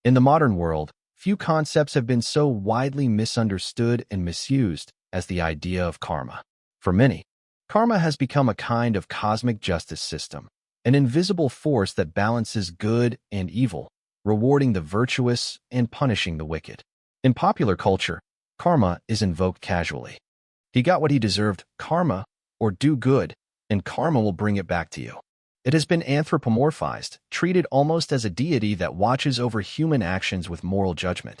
In the modern world, few concepts have been so widely misunderstood and misused as the idea of karma. For many, karma has become a kind of cosmic justice system, an invisible force that balances good and evil, rewarding the virtuous and punishing the wicked. In popular culture, karma is invoked casually. He got what he deserved, karma, or do good, and karma will bring it back to you. It has been anthropomorphized, treated almost as a deity that watches over human actions with moral judgment.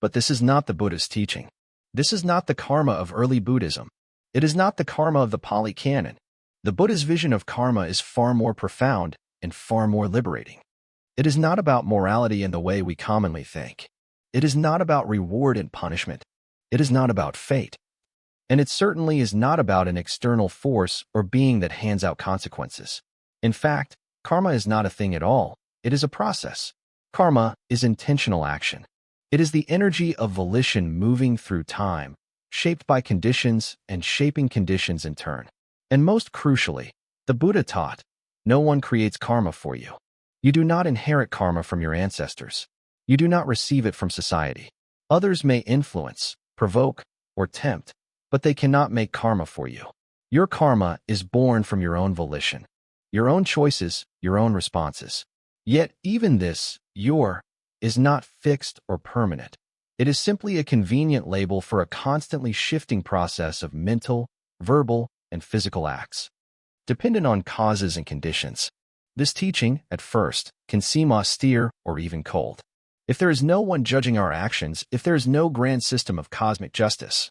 But this is not the Buddha's teaching. This is not the karma of early Buddhism. It is not the karma of the Pāli canon. The Buddha's vision of karma is far more profound and far more liberating. It is not about morality in the way we commonly think. It is not about reward and punishment. It is not about fate. And it certainly is not about an external force or being that hands out consequences. In fact, karma is not a thing at all. It is a process. Karma is intentional action. It is the energy of volition moving through time, shaped by conditions and shaping conditions in turn. And most crucially, the Buddha taught, no one creates karma for you. You do not inherit karma from your ancestors. You do not receive it from society. Others may influence, provoke, or tempt, but they cannot make karma for you. Your karma is born from your own volition, your own choices, your own responses. Yet even this, your, is not fixed or permanent. It is simply a convenient label for a constantly shifting process of mental, verbal, and physical acts, dependent on causes and conditions. This teaching, at first, can seem austere or even cold. If there is no one judging our actions, if there is no grand system of cosmic justice,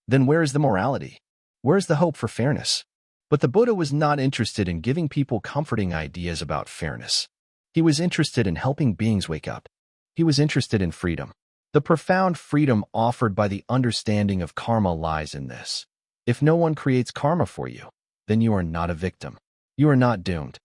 then where is the morality? Where is the hope for fairness? But the Buddha was not interested in giving people comforting ideas about fairness. He was interested in helping beings wake up. He was interested in freedom. The profound freedom offered by the understanding of karma lies in this. If no one creates karma for you, then you are not a victim. You are not doomed.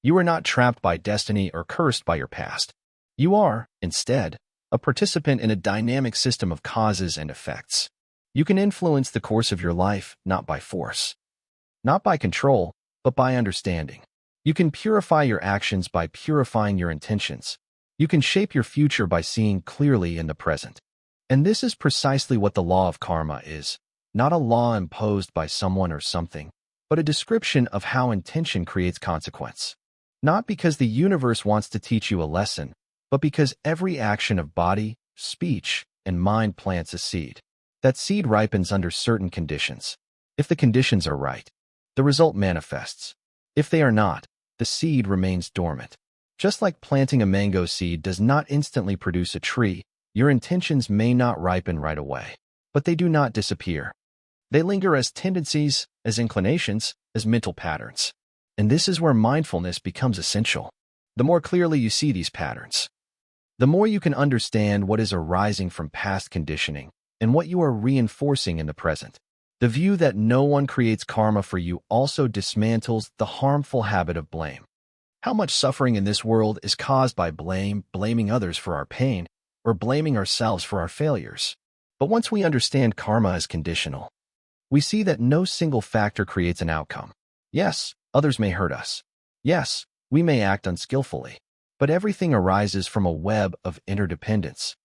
You are not trapped by destiny or cursed by your past. You are, instead, a participant in a dynamic system of causes and effects. You can influence the course of your life not by force, not by control, but by understanding. You can purify your actions by purifying your intentions. You can shape your future by seeing clearly in the present. And this is precisely what the law of karma is. Not a law imposed by someone or something, but a description of how intention creates consequence. Not because the universe wants to teach you a lesson, but because every action of body, speech, and mind plants a seed. That seed ripens under certain conditions. If the conditions are right, the result manifests. If they are not, the seed remains dormant. Just like planting a mango seed does not instantly produce a tree, your intentions may not ripen right away, but they do not disappear. They linger as tendencies, as inclinations, as mental patterns. And this is where mindfulness becomes essential. The more clearly you see these patterns, the more you can understand what is arising from past conditioning and what you are reinforcing in the present. The view that no one creates karma for you also dismantles the harmful habit of blame. How much suffering in this world is caused by blaming others for our pain, or blaming ourselves for our failures. But once we understand karma as conditional, we see that no single factor creates an outcome. Yes, others may hurt us. Yes, we may act unskillfully. But everything arises from a web of interdependence.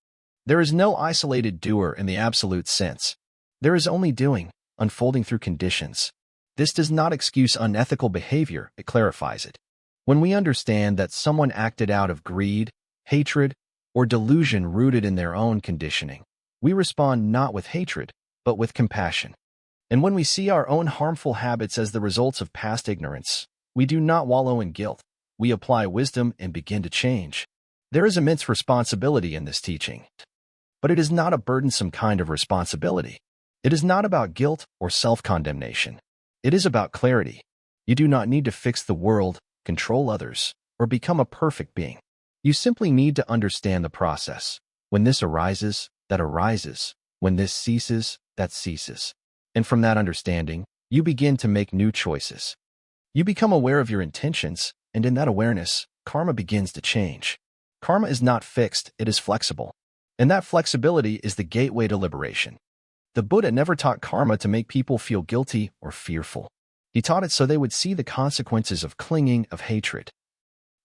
There is no isolated doer in the absolute sense. There is only doing, unfolding through conditions. This does not excuse unethical behavior, it clarifies it. When we understand that someone acted out of greed, hatred, or delusion rooted in their own conditioning, we respond not with hatred, but with compassion. And when we see our own harmful habits as the results of past ignorance, we do not wallow in guilt. We apply wisdom and begin to change. There is immense responsibility in this teaching, but it is not a burdensome kind of responsibility. It is not about guilt or self-condemnation. It is about clarity. You do not need to fix the world, control others, or become a perfect being. You simply need to understand the process. When this arises, that arises. When this ceases, that ceases. And from that understanding, you begin to make new choices. You become aware of your intentions, and in that awareness, karma begins to change. Karma is not fixed, it is flexible. And that flexibility is the gateway to liberation. The Buddha never taught karma to make people feel guilty or fearful. He taught it so they would see the consequences of clinging, of hatred,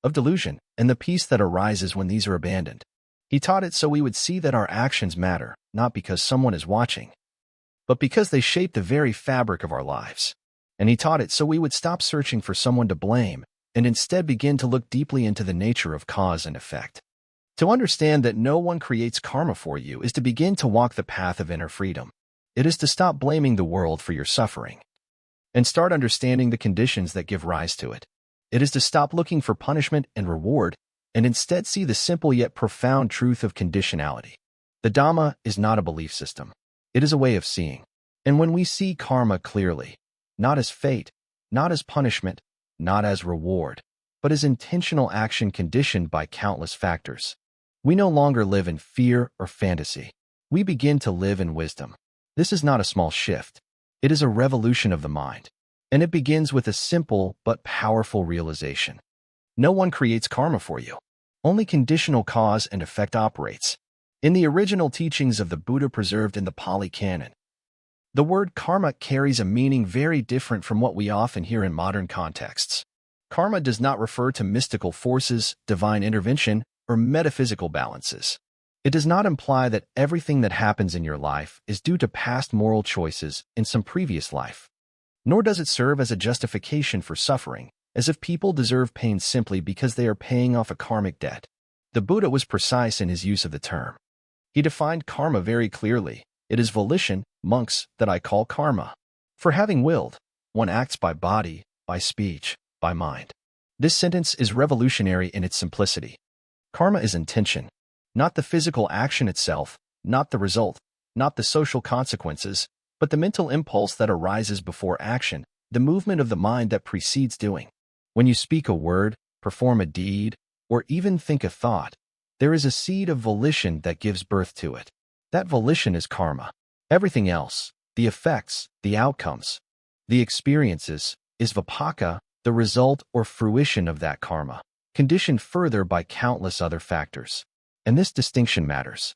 of delusion, and the peace that arises when these are abandoned. He taught it so we would see that our actions matter, not because someone is watching, but because they shape the very fabric of our lives. And he taught it so we would stop searching for someone to blame and instead begin to look deeply into the nature of cause and effect. To understand that no one creates karma for you is to begin to walk the path of inner freedom. It is to stop blaming the world for your suffering and start understanding the conditions that give rise to it. It is to stop looking for punishment and reward and instead see the simple yet profound truth of conditionality. The Dhamma is not a belief system. It is a way of seeing. And when we see karma clearly, not as fate, not as punishment, not as reward, but as intentional action conditioned by countless factors, we no longer live in fear or fantasy. We begin to live in wisdom. This is not a small shift. It is a revolution of the mind. And it begins with a simple but powerful realization. No one creates karma for you. Only conditional cause and effect operates. In the original teachings of the Buddha preserved in the Pāli canon, the word karma carries a meaning very different from what we often hear in modern contexts. Karma does not refer to mystical forces, divine intervention, or metaphysical balances. It does not imply that everything that happens in your life is due to past moral choices in some previous life. Nor does it serve as a justification for suffering, as if people deserve pain simply because they are paying off a karmic debt. The Buddha was precise in his use of the term. He defined karma very clearly. It is volition, monks, that I call karma. For having willed, one acts by body, by speech, by mind. This sentence is revolutionary in its simplicity. Karma is intention, not the physical action itself, not the result, not the social consequences, but the mental impulse that arises before action, the movement of the mind that precedes doing. When you speak a word, perform a deed, or even think a thought, there is a seed of volition that gives birth to it. That volition is karma. Everything else, the effects, the outcomes, the experiences, is vipaka, the result or fruition of that karma, conditioned further by countless other factors. And this distinction matters,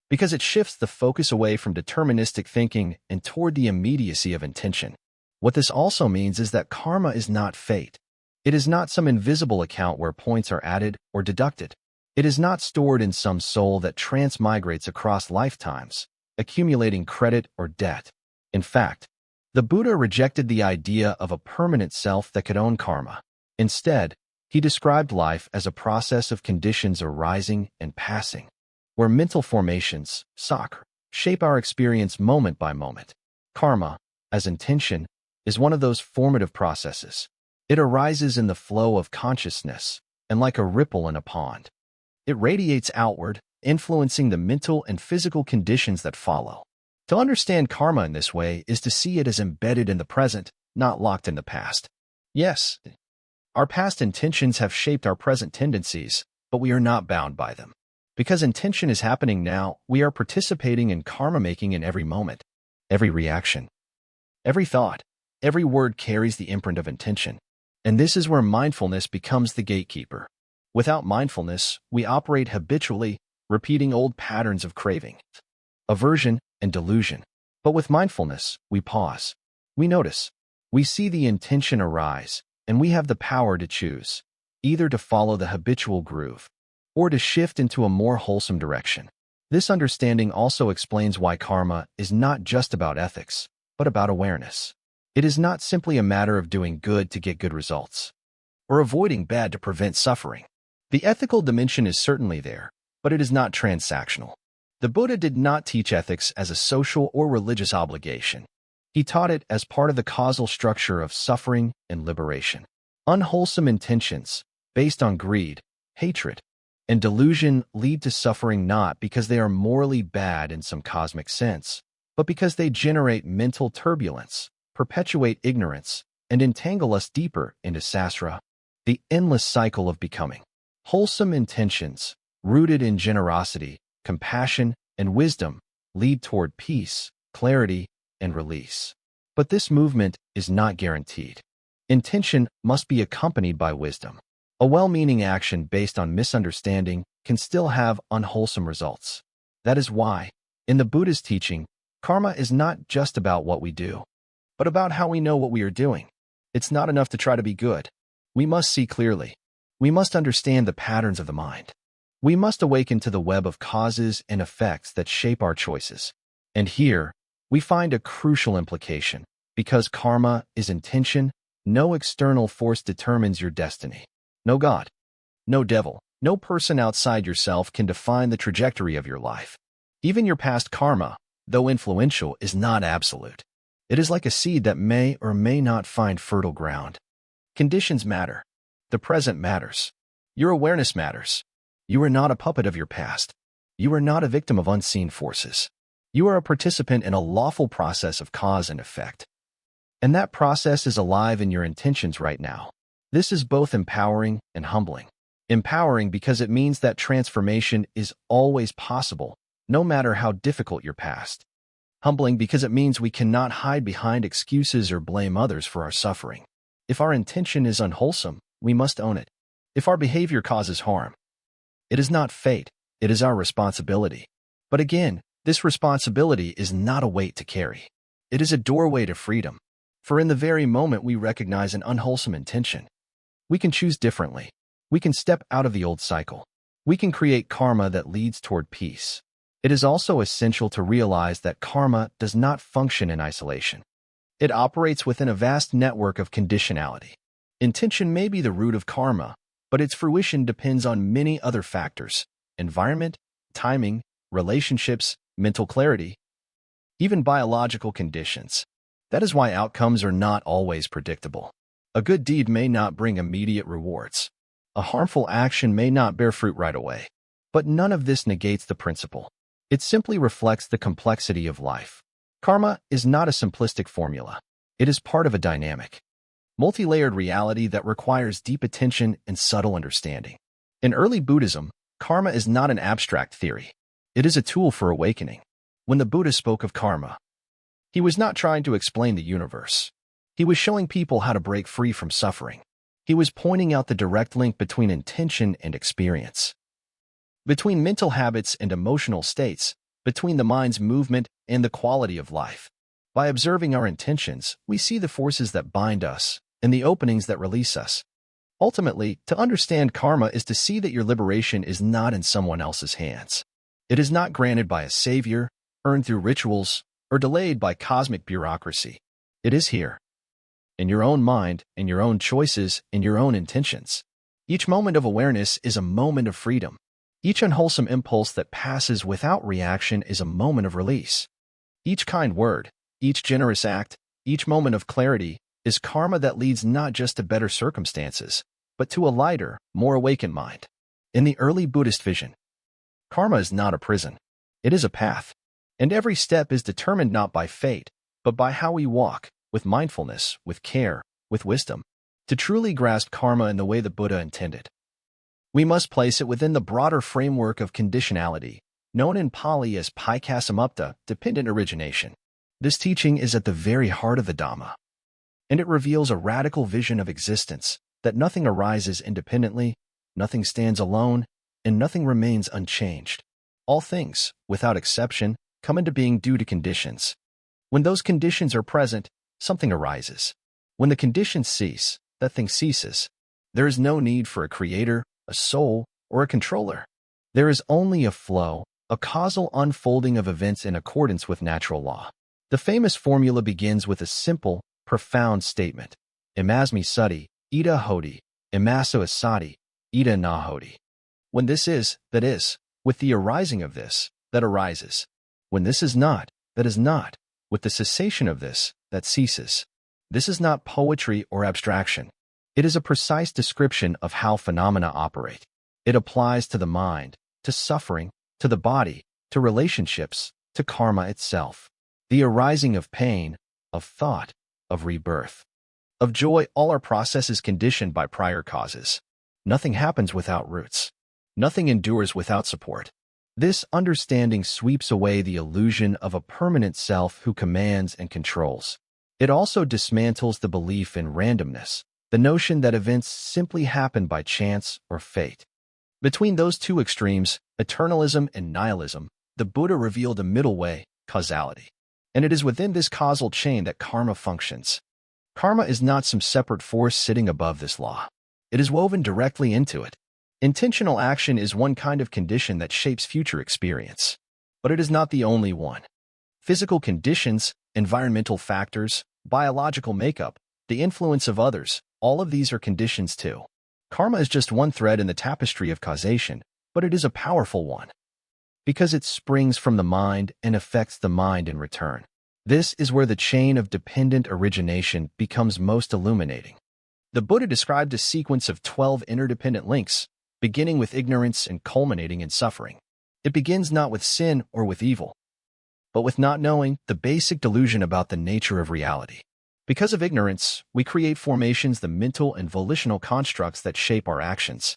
because it shifts the focus away from deterministic thinking and toward the immediacy of intention. What this also means is that karma is not fate. It is not some invisible account where points are added or deducted. It is not stored in some soul that transmigrates across lifetimes, accumulating credit or debt. In fact, the Buddha rejected the idea of a permanent self that could own karma. Instead, he described life as a process of conditions arising and passing, where mental formations, saṃsāra, shape our experience moment by moment. Karma, as intention, is one of those formative processes. It arises in the flow of consciousness, and like a ripple in a pond, it radiates outward, influencing the mental and physical conditions that follow. To understand karma in this way is to see it as embedded in the present, not locked in the past. Yes, our past intentions have shaped our present tendencies, but we are not bound by them. Because intention is happening now, we are participating in karma making in every moment. Every reaction, every thought, every word carries the imprint of intention. And this is where mindfulness becomes the gatekeeper. Without mindfulness, we operate habitually, repeating old patterns of craving, aversion, and delusion. But with mindfulness, we pause. We notice. We see the intention arise, and we have the power to choose, either to follow the habitual groove or to shift into a more wholesome direction. This understanding also explains why karma is not just about ethics, but about awareness. It is not simply a matter of doing good to get good results, or avoiding bad to prevent suffering. The ethical dimension is certainly there, but it is not transactional. The Buddha did not teach ethics as a social or religious obligation. He taught it as part of the causal structure of suffering and liberation. Unwholesome intentions, based on greed, hatred, and delusion lead to suffering not because they are morally bad in some cosmic sense, but because they generate mental turbulence, perpetuate ignorance, and entangle us deeper into saṃsāra, the endless cycle of becoming. Wholesome intentions, rooted in generosity, compassion, and wisdom, lead toward peace, clarity, and release. But this movement is not guaranteed. Intention must be accompanied by wisdom. A well-meaning action based on misunderstanding can still have unwholesome results. That is why, in the Buddha's teaching, karma is not just about what we do, but about how we know what we are doing. It's not enough to try to be good. We must see clearly. We must understand the patterns of the mind. We must awaken to the web of causes and effects that shape our choices. And here, we find a crucial implication. Because karma is intention, no external force determines your destiny. No God, no devil, no person outside yourself can define the trajectory of your life. Even your past karma, though influential, is not absolute. It is like a seed that may or may not find fertile ground. Conditions matter. The present matters. Your awareness matters. You are not a puppet of your past. You are not a victim of unseen forces. You are a participant in a lawful process of cause and effect. And that process is alive in your intentions right now. This is both empowering and humbling. Empowering because it means that transformation is always possible, no matter how difficult your past. Humbling because it means we cannot hide behind excuses or blame others for our suffering. If our intention is unwholesome, we must own it. If our behavior causes harm, it is not fate, it is our responsibility. But again, this responsibility is not a weight to carry. It is a doorway to freedom. For in the very moment we recognize an unwholesome intention, we can choose differently. We can step out of the old cycle. We can create karma that leads toward peace. It is also essential to realize that karma does not function in isolation. It operates within a vast network of conditionality. Intention may be the root of karma, but its fruition depends on many other factors: environment, timing, relationships, mental clarity, even biological conditions. That is why outcomes are not always predictable. A good deed may not bring immediate rewards. A harmful action may not bear fruit right away. But none of this negates the principle. It simply reflects the complexity of life. Karma is not a simplistic formula. It is part of a dynamic, multi-layered reality that requires deep attention and subtle understanding. In early Buddhism, karma is not an abstract theory. It is a tool for awakening. When the Buddha spoke of karma, he was not trying to explain the universe. He was showing people how to break free from suffering. He was pointing out the direct link between intention and experience, between mental habits and emotional states, between the mind's movement and the quality of life. By observing our intentions, we see the forces that bind us and the openings that release us. Ultimately, to understand karma is to see that your liberation is not in someone else's hands. It is not granted by a savior, earned through rituals, or delayed by cosmic bureaucracy. It is here, in your own mind, in your own choices, in your own intentions. Each moment of awareness is a moment of freedom. Each unwholesome impulse that passes without reaction is a moment of release. Each kind word, each generous act, each moment of clarity is karma that leads not just to better circumstances, but to a lighter, more awakened mind. In the early Buddhist vision, karma is not a prison. It is a path. And every step is determined not by fate, but by how we walk, with mindfulness, with care, with wisdom. To truly grasp karma in the way the Buddha intended, we must place it within the broader framework of conditionality, known in Pāli as paikāsamupta, dependent origination. This teaching is at the very heart of the Dhamma, and it reveals a radical vision of existence, that nothing arises independently, nothing stands alone, and nothing remains unchanged. All things, without exception, come into being due to conditions. When those conditions are present, something arises. When the conditions cease, that thing ceases. There is no need for a creator, a soul, or a controller. There is only a flow, a causal unfolding of events in accordance with natural law. The famous formula begins with a simple, profound statement. Imasmi sati, ita hoti, imaso asati, ita na hoti. When this is, that is. With the arising of this, that arises. When this is not, that is not. With the cessation of this, that ceases. This is not poetry or abstraction. It is a precise description of how phenomena operate. It applies to the mind, to suffering, to the body, to relationships, to karma itself. The arising of pain, of thought, of rebirth, of joy, all are processes conditioned by prior causes. Nothing happens without roots. Nothing endures without support. This understanding sweeps away the illusion of a permanent self who commands and controls. It also dismantles the belief in randomness, the notion that events simply happen by chance or fate. Between those two extremes, eternalism and nihilism, the Buddha revealed a middle way, causality. And it is within this causal chain that karma functions. Karma is not some separate force sitting above this law. It is woven directly into it. Intentional action is one kind of condition that shapes future experience, but it is not the only one. Physical conditions, environmental factors, biological makeup, the influence of others, all of these are conditions too. Karma is just one thread in the tapestry of causation, but it is a powerful one, because it springs from the mind and affects the mind in return. This is where the chain of dependent origination becomes most illuminating. The Buddha described a sequence of 12 interdependent links, beginning with ignorance and culminating in suffering. It begins not with sin or with evil, but with not knowing, the basic delusion about the nature of reality. Because of ignorance, we create formations, the mental and volitional constructs that shape our actions.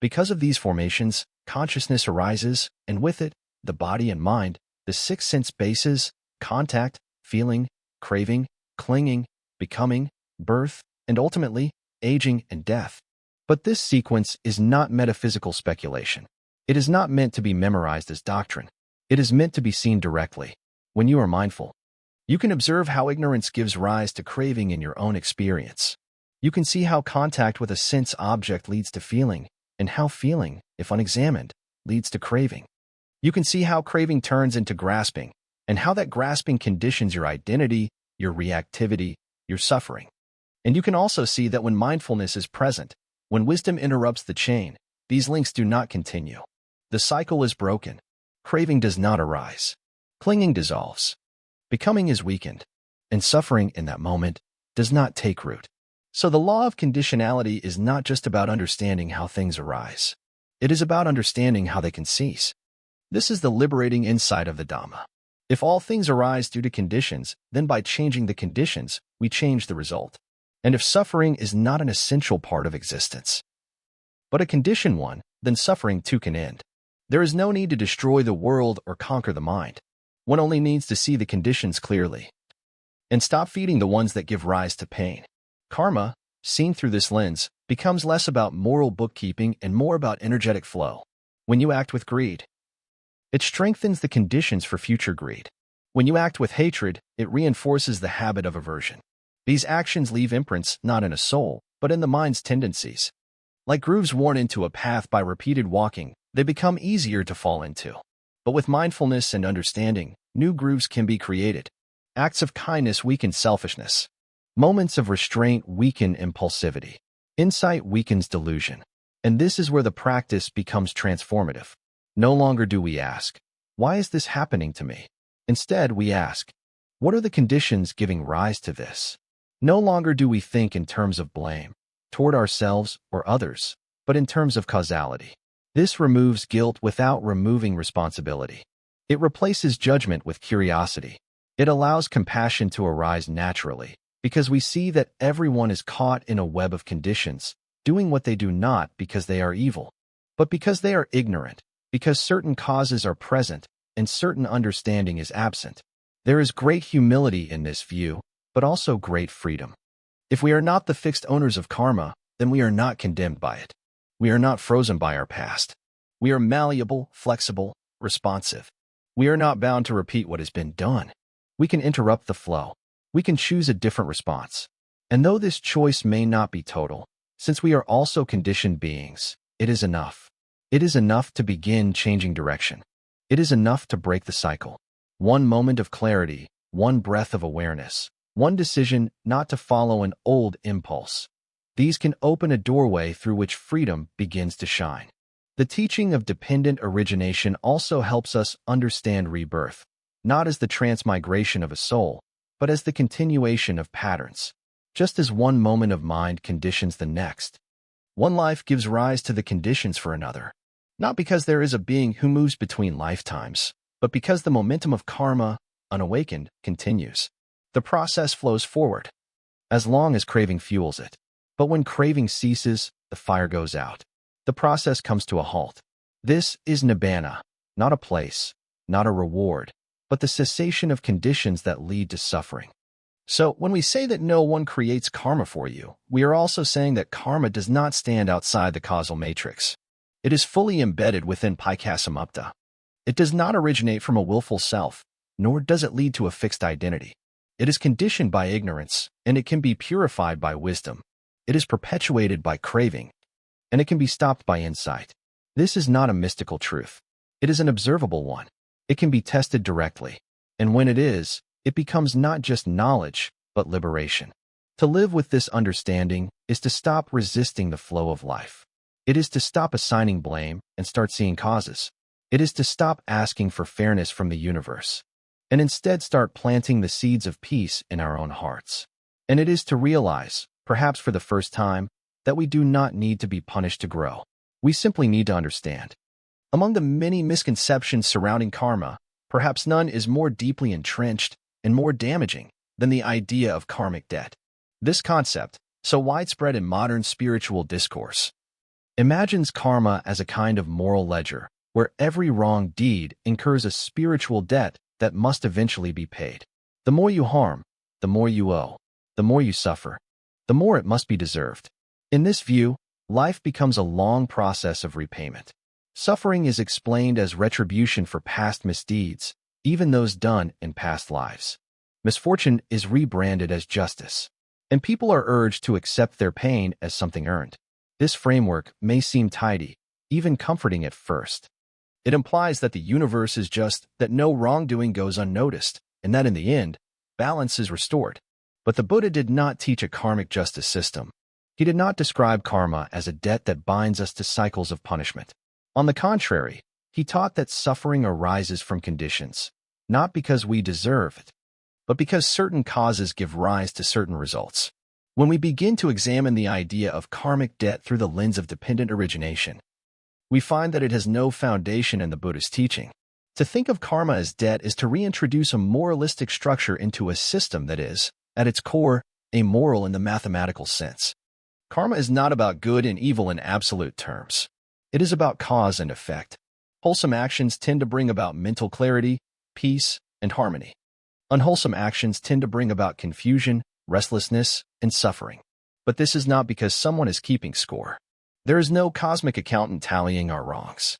Because of these formations, consciousness arises, and with it, the body and mind, the six sense bases, contact, feeling, craving, clinging, becoming, birth, and ultimately, aging and death. But this sequence is not metaphysical speculation. It is not meant to be memorized as doctrine. It is meant to be seen directly. When you are mindful, you can observe how ignorance gives rise to craving in your own experience. You can see how contact with a sense object leads to feeling, and how feeling, if unexamined, leads to craving. You can see how craving turns into grasping, and how that grasping conditions your identity, your reactivity, your suffering. And you can also see that when mindfulness is present, when wisdom interrupts the chain, these links do not continue. The cycle is broken. Craving does not arise. Clinging dissolves. Becoming is weakened, and suffering in that moment does not take root. So the law of conditionality is not just about understanding how things arise. It is about understanding how they can cease. This is the liberating insight of the Dhamma. If all things arise due to conditions, then by changing the conditions, we change the result. And if suffering is not an essential part of existence, but a conditioned one, then suffering too can end. There is no need to destroy the world or conquer the mind. One only needs to see the conditions clearly and stop feeding the ones that give rise to pain. Karma, seen through this lens, becomes less about moral bookkeeping and more about energetic flow. When you act with greed, it strengthens the conditions for future greed. When you act with hatred, it reinforces the habit of aversion. These actions leave imprints not in a soul, but in the mind's tendencies. Like grooves worn into a path by repeated walking, they become easier to fall into. But with mindfulness and understanding, new grooves can be created. Acts of kindness weaken selfishness. Moments of restraint weaken impulsivity. Insight weakens delusion. And this is where the practice becomes transformative. No longer do we ask, why is this happening to me? Instead, we ask, what are the conditions giving rise to this? No longer do we think in terms of blame toward ourselves or others, but in terms of causality. This removes guilt without removing responsibility. It replaces judgment with curiosity. It allows compassion to arise naturally, because we see that everyone is caught in a web of conditions, doing what they do not because they are evil, but because they are ignorant, because certain causes are present and certain understanding is absent. There is great humility in this view, but also great freedom. If we are not the fixed owners of karma, then we are not condemned by it. We are not frozen by our past. We are malleable, flexible, responsive. We are not bound to repeat what has been done. We can interrupt the flow. We can choose a different response. And though this choice may not be total, since we are also conditioned beings, it is enough. It is enough to begin changing direction. It is enough to break the cycle. One moment of clarity, one breath of awareness, one decision not to follow an old impulse. These can open a doorway through which freedom begins to shine. The teaching of dependent origination also helps us understand rebirth, not as the transmigration of a soul, but as the continuation of patterns. Just as one moment of mind conditions the next, one life gives rise to the conditions for another. Not because there is a being who moves between lifetimes, but because the momentum of karma, unawakened, continues. The process flows forward, as long as craving fuels it. But when craving ceases, the fire goes out. The process comes to a halt. This is Nibbāna, not a place, not a reward, but the cessation of conditions that lead to suffering. So when we say that no one creates karma for you, we are also saying that karma does not stand outside the causal matrix. It is fully embedded within Paikasamupta. It does not originate from a willful self, nor does it lead to a fixed identity. It is conditioned by ignorance, and it can be purified by wisdom. It is perpetuated by craving, and it can be stopped by insight. This is not a mystical truth. It is an observable one. It can be tested directly. And when it is, it becomes not just knowledge, but liberation. To live with this understanding is to stop resisting the flow of life. It is to stop assigning blame and start seeing causes. It is to stop asking for fairness from the universe, and instead start planting the seeds of peace in our own hearts. And it is to realize, perhaps for the first time, that we do not need to be punished to grow. We simply need to understand. Among the many misconceptions surrounding karma, perhaps none is more deeply entrenched and more damaging than the idea of karmic debt. This concept, so widespread in modern spiritual discourse, imagines karma as a kind of moral ledger where every wrong deed incurs a spiritual debt that must eventually be paid. The more you harm, the more you owe. The more you suffer, the more it must be deserved. In this view, life becomes a long process of repayment. Suffering is explained as retribution for past misdeeds, even those done in past lives. Misfortune is rebranded as justice, and people are urged to accept their pain as something earned. This framework may seem tidy, even comforting at first. It implies that the universe is just, that no wrongdoing goes unnoticed, and that in the end, balance is restored. But the Buddha did not teach a karmic justice system. He did not describe karma as a debt that binds us to cycles of punishment. On the contrary, he taught that suffering arises from conditions, not because we deserve it, but because certain causes give rise to certain results. When we begin to examine the idea of karmic debt through the lens of dependent origination, we find that it has no foundation in the Buddha's teaching. To think of karma as debt is to reintroduce a moralistic structure into a system that is, at its core, amoral in the mathematical sense. Karma is not about good and evil in absolute terms. It is about cause and effect. Wholesome actions tend to bring about mental clarity, peace, and harmony. Unwholesome actions tend to bring about confusion, restlessness, and suffering. But this is not because someone is keeping score. There is no cosmic accountant tallying our wrongs.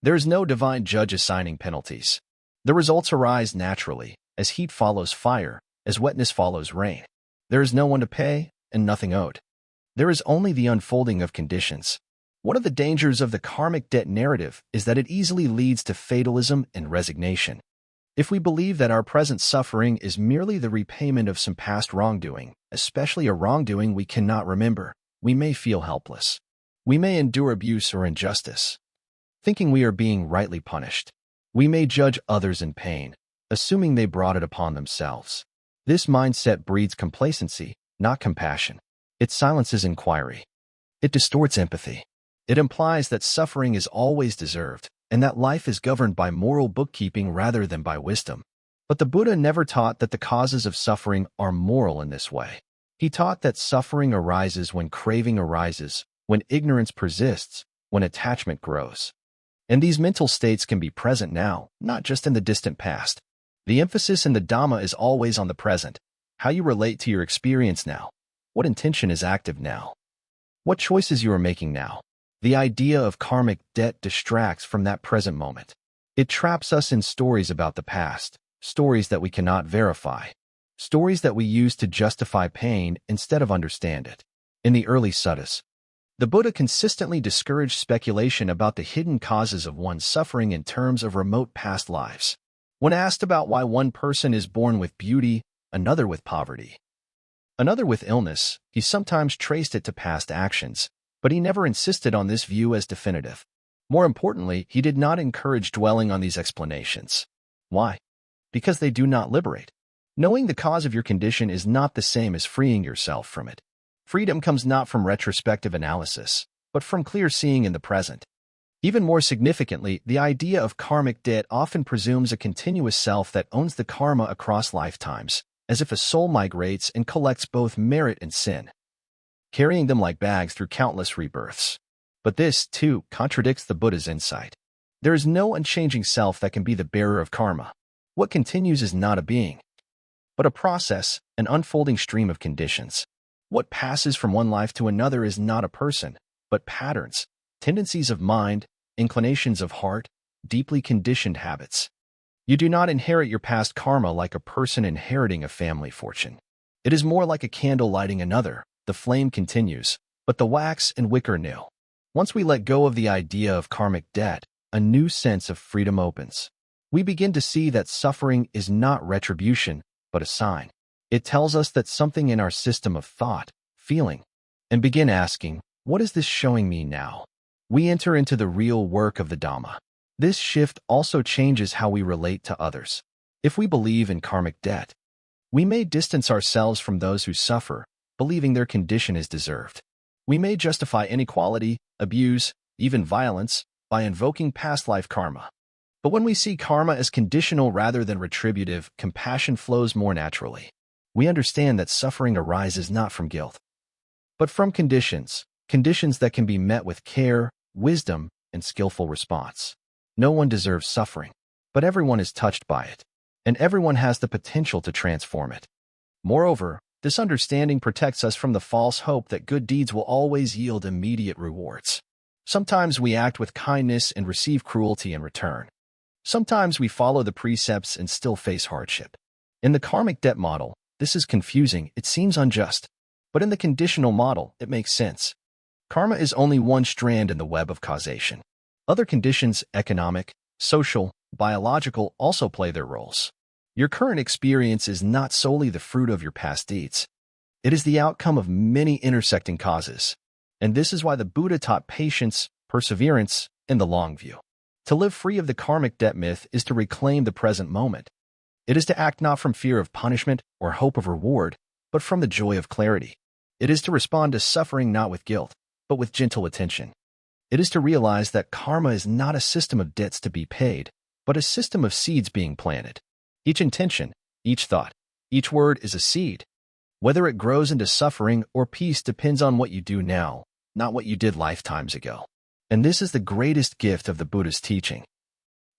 There is no divine judge assigning penalties. The results arise naturally, as heat follows fire, as wetness follows rain. There is no one to pay, and nothing owed. There is only the unfolding of conditions. One of the dangers of the karmic debt narrative is that it easily leads to fatalism and resignation. If we believe that our present suffering is merely the repayment of some past wrongdoing, especially a wrongdoing we cannot remember, we may feel helpless. We may endure abuse or injustice, thinking we are being rightly punished. We may judge others in pain, assuming they brought it upon themselves. This mindset breeds complacency, not compassion. It silences inquiry. It distorts empathy. It implies that suffering is always deserved, and that life is governed by moral bookkeeping rather than by wisdom. But the Buddha never taught that the causes of suffering are moral in this way. He taught that suffering arises when craving arises, when ignorance persists, when attachment grows. And these mental states can be present now, not just in the distant past. The emphasis in the Dhamma is always on the present, how you relate to your experience now, what intention is active now, what choices you are making now. The idea of karmic debt distracts from that present moment. It traps us in stories about the past, stories that we cannot verify, stories that we use to justify pain instead of understand it. In the early suttas, the Buddha consistently discouraged speculation about the hidden causes of one's suffering in terms of remote past lives. When asked about why one person is born with beauty, another with poverty, another with illness, he sometimes traced it to past actions, but he never insisted on this view as definitive. More importantly, he did not encourage dwelling on these explanations. Why? Because they do not liberate. Knowing the cause of your condition is not the same as freeing yourself from it. Freedom comes not from retrospective analysis, but from clear seeing in the present. Even more significantly, the idea of karmic debt often presumes a continuous self that owns the karma across lifetimes, as if a soul migrates and collects both merit and sin, carrying them like bags through countless rebirths. But this, too, contradicts the Buddha's insight. There is no unchanging self that can be the bearer of karma. What continues is not a being, but a process, an unfolding stream of conditions. What passes from one life to another is not a person, but patterns, tendencies of mind, inclinations of heart, deeply conditioned habits. You do not inherit your past karma like a person inheriting a family fortune. It is more like a candle lighting another. The flame continues, but the wax and wick are new. Once we let go of the idea of karmic debt, a new sense of freedom opens. We begin to see that suffering is not retribution, but a sign. It tells us that something in our system of thought, feeling, and begin asking, what is this showing me now? We enter into the real work of the Dhamma. This shift also changes how we relate to others. If we believe in karmic debt, we may distance ourselves from those who suffer, believing their condition is deserved. We may justify inequality, abuse, even violence, by invoking past life karma. But when we see karma as conditional rather than retributive, compassion flows more naturally. We understand that suffering arises not from guilt, but from conditions that can be met with care, wisdom, and skillful response. No one deserves suffering, but everyone is touched by it, and everyone has the potential to transform it. Moreover, this understanding protects us from the false hope that good deeds will always yield immediate rewards. Sometimes we act with kindness and receive cruelty in return. Sometimes we follow the precepts and still face hardship. In the karmic debt model, this is confusing, it seems unjust. But in the conditional model, it makes sense. Karma is only one strand in the web of causation. Other conditions, economic, social, biological, also play their roles. Your current experience is not solely the fruit of your past deeds. It is the outcome of many intersecting causes. And this is why the Buddha taught patience, perseverance, and the long view. To live free of the karmic debt myth is to reclaim the present moment. It is to act not from fear of punishment or hope of reward, but from the joy of clarity. It is to respond to suffering not with guilt, but with gentle attention. It is to realize that karma is not a system of debts to be paid, but a system of seeds being planted. Each intention, each thought, each word is a seed. Whether it grows into suffering or peace depends on what you do now, not what you did lifetimes ago. And this is the greatest gift of the Buddha's teaching.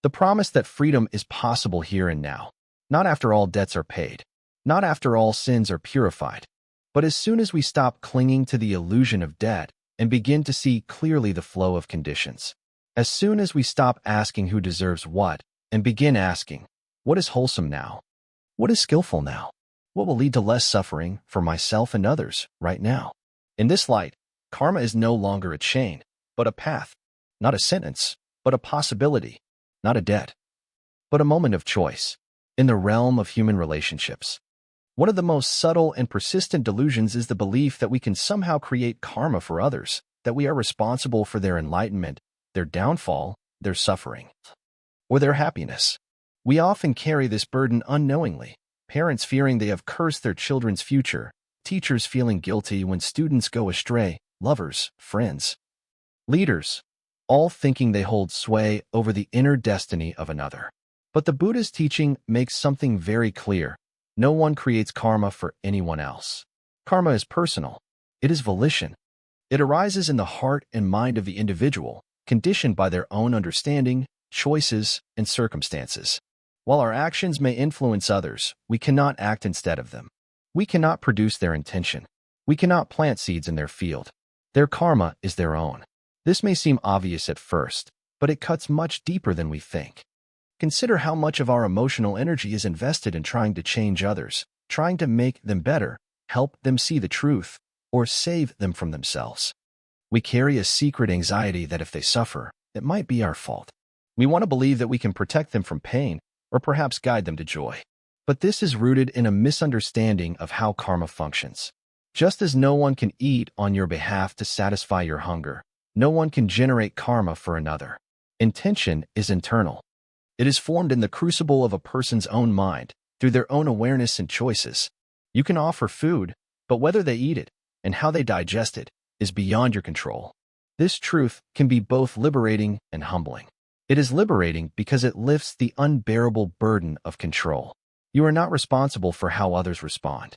The promise that freedom is possible here and now, not after all debts are paid, not after all sins are purified, but as soon as we stop clinging to the illusion of debt and begin to see clearly the flow of conditions. As soon as we stop asking who deserves what and begin asking, what is wholesome now? What is skillful now? What will lead to less suffering for myself and others right now? In this light, karma is no longer a chain, but a path, not a sentence, but a possibility, not a debt, but a moment of choice. In the realm of human relationships, one of the most subtle and persistent delusions is the belief that we can somehow create karma for others, that we are responsible for their enlightenment, their downfall, their suffering, or their happiness. We often carry this burden unknowingly, parents fearing they have cursed their children's future, teachers feeling guilty when students go astray, lovers, friends, leaders, all thinking they hold sway over the inner destiny of another. But the Buddha's teaching makes something very clear. No one creates karma for anyone else. Karma is personal. It is volition. It arises in the heart and mind of the individual, conditioned by their own understanding, choices, and circumstances. While our actions may influence others, we cannot act instead of them. We cannot produce their intention. We cannot plant seeds in their field. Their karma is their own. This may seem obvious at first, but it cuts much deeper than we think. Consider how much of our emotional energy is invested in trying to change others, trying to make them better, help them see the truth, or save them from themselves. We carry a secret anxiety that if they suffer, it might be our fault. We want to believe that we can protect them from pain, or perhaps guide them to joy. But this is rooted in a misunderstanding of how karma functions. Just as no one can eat on your behalf to satisfy your hunger, no one can generate karma for another. Intention is internal. It is formed in the crucible of a person's own mind, through their own awareness and choices. You can offer food, but whether they eat it and how they digest it is beyond your control. This truth can be both liberating and humbling. It is liberating because it lifts the unbearable burden of control. You are not responsible for how others respond.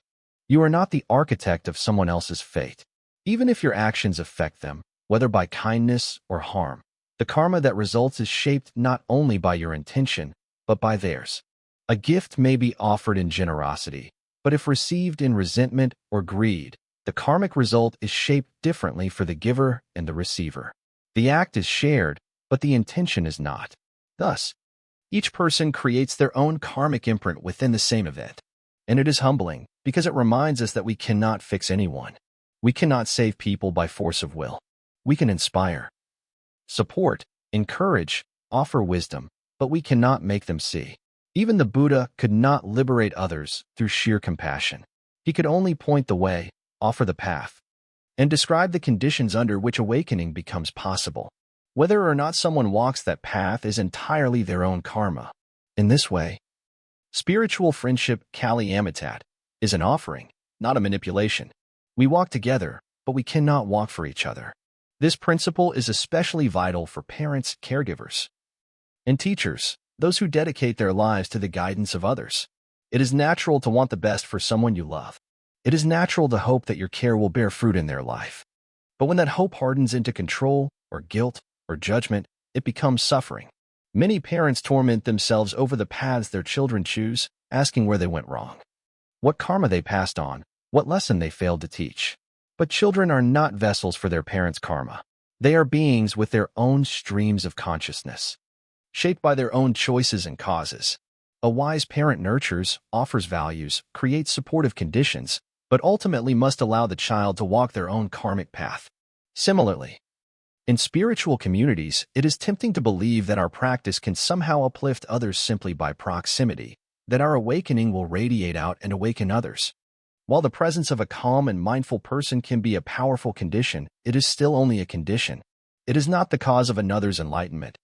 You are not the architect of someone else's fate. Even if your actions affect them, whether by kindness or harm, the karma that results is shaped not only by your intention, but by theirs. A gift may be offered in generosity, but if received in resentment or greed, the karmic result is shaped differently for the giver and the receiver. The act is shared, but the intention is not. Thus, each person creates their own karmic imprint within the same event. And it is humbling, because it reminds us that we cannot fix anyone. We cannot save people by force of will. We can inspire, support, encourage, offer wisdom, but we cannot make them see. Even the Buddha could not liberate others through sheer compassion. He could only point the way, offer the path, and describe the conditions under which awakening becomes possible. Whether or not someone walks that path is entirely their own karma. In this way, spiritual friendship, Kali Amitat, is an offering, not a manipulation. We walk together, but we cannot walk for each other. This principle is especially vital for parents, caregivers, and teachers, those who dedicate their lives to the guidance of others. It is natural to want the best for someone you love. It is natural to hope that your care will bear fruit in their life. But when that hope hardens into control, or guilt, or judgment, it becomes suffering. Many parents torment themselves over the paths their children choose, asking where they went wrong, what karma they passed on, what lesson they failed to teach. But children are not vessels for their parents' karma. They are beings with their own streams of consciousness, shaped by their own choices and causes. A wise parent nurtures, offers values, creates supportive conditions, but ultimately must allow the child to walk their own karmic path. Similarly, in spiritual communities, it is tempting to believe that our practice can somehow uplift others simply by proximity, that our awakening will radiate out and awaken others. While the presence of a calm and mindful person can be a powerful condition, it is still only a condition. It is not the cause of another's enlightenment.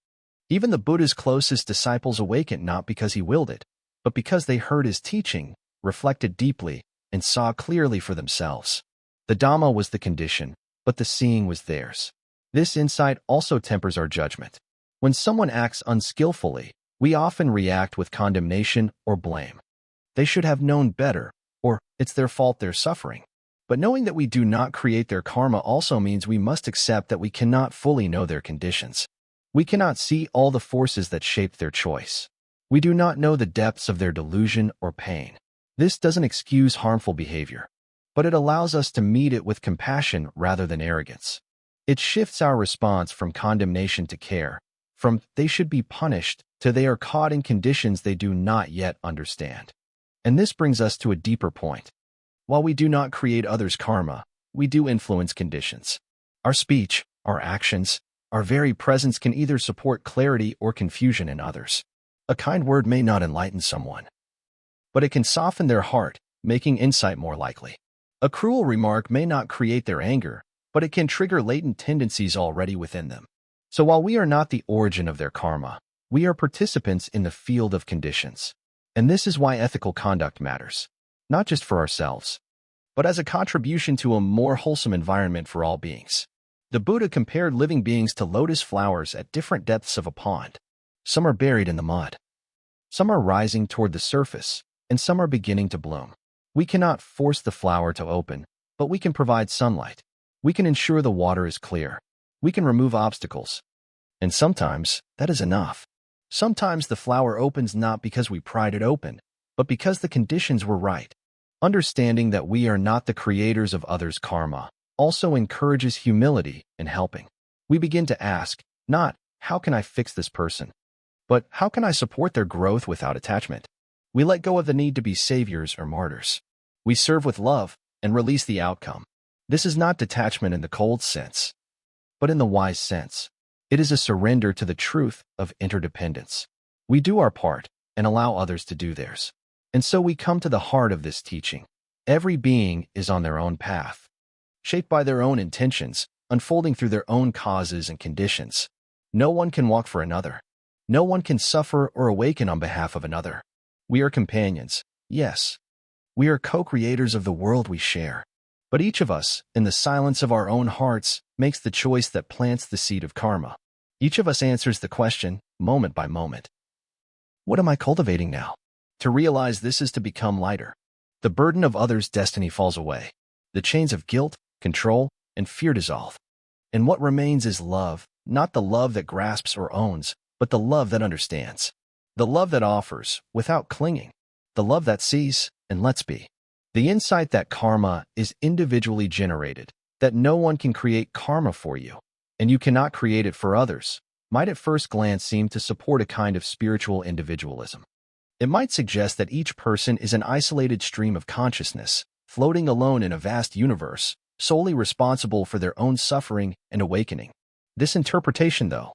Even the Buddha's closest disciples awakened not because he willed it, but because they heard his teaching, reflected deeply, and saw clearly for themselves. The Dhamma was the condition, but the seeing was theirs. This insight also tempers our judgment. When someone acts unskillfully, we often react with condemnation or blame. They should have known better, or it's their fault they're suffering. But knowing that we do not create their karma also means we must accept that we cannot fully know their conditions. We cannot see all the forces that shaped their choice. We do not know the depths of their delusion or pain. This doesn't excuse harmful behavior, but it allows us to meet it with compassion rather than arrogance. It shifts our response from condemnation to care, from they should be punished to they are caught in conditions they do not yet understand. And this brings us to a deeper point. While we do not create others' karma, we do influence conditions. Our speech, our actions, our very presence can either support clarity or confusion in others. A kind word may not enlighten someone, but it can soften their heart, making insight more likely. A cruel remark may not create their anger, but it can trigger latent tendencies already within them. So while we are not the origin of their karma, we are participants in the field of conditions. And this is why ethical conduct matters, not just for ourselves, but as a contribution to a more wholesome environment for all beings. The Buddha compared living beings to lotus flowers at different depths of a pond. Some are buried in the mud. Some are rising toward the surface, and some are beginning to bloom. We cannot force the flower to open, but we can provide sunlight. We can ensure the water is clear. We can remove obstacles. And sometimes, that is enough. Sometimes the flower opens not because we pried it open, but because the conditions were right. Understanding that we are not the creators of others' karma also encourages humility in helping. We begin to ask, not, how can I fix this person? But how can I support their growth without attachment? We let go of the need to be saviors or martyrs. We serve with love and release the outcome. This is not detachment in the cold sense, but in the wise sense. It is a surrender to the truth of interdependence. We do our part and allow others to do theirs. And so we come to the heart of this teaching. Every being is on their own path, shaped by their own intentions, unfolding through their own causes and conditions. No one can walk for another. No one can suffer or awaken on behalf of another. We are companions, yes. We are co-creators of the world we share. But each of us, in the silence of our own hearts, makes the choice that plants the seed of karma. Each of us answers the question, moment by moment. What am I cultivating now? To realize this is to become lighter. The burden of others' destiny falls away. The chains of guilt, control, and fear dissolve. And what remains is love, not the love that grasps or owns, but the love that understands. The love that offers, without clinging. The love that sees and lets be. The insight that karma is individually generated, that no one can create karma for you, and you cannot create it for others, might at first glance seem to support a kind of spiritual individualism. It might suggest that each person is an isolated stream of consciousness, floating alone in a vast universe, solely responsible for their own suffering and awakening. This interpretation, though,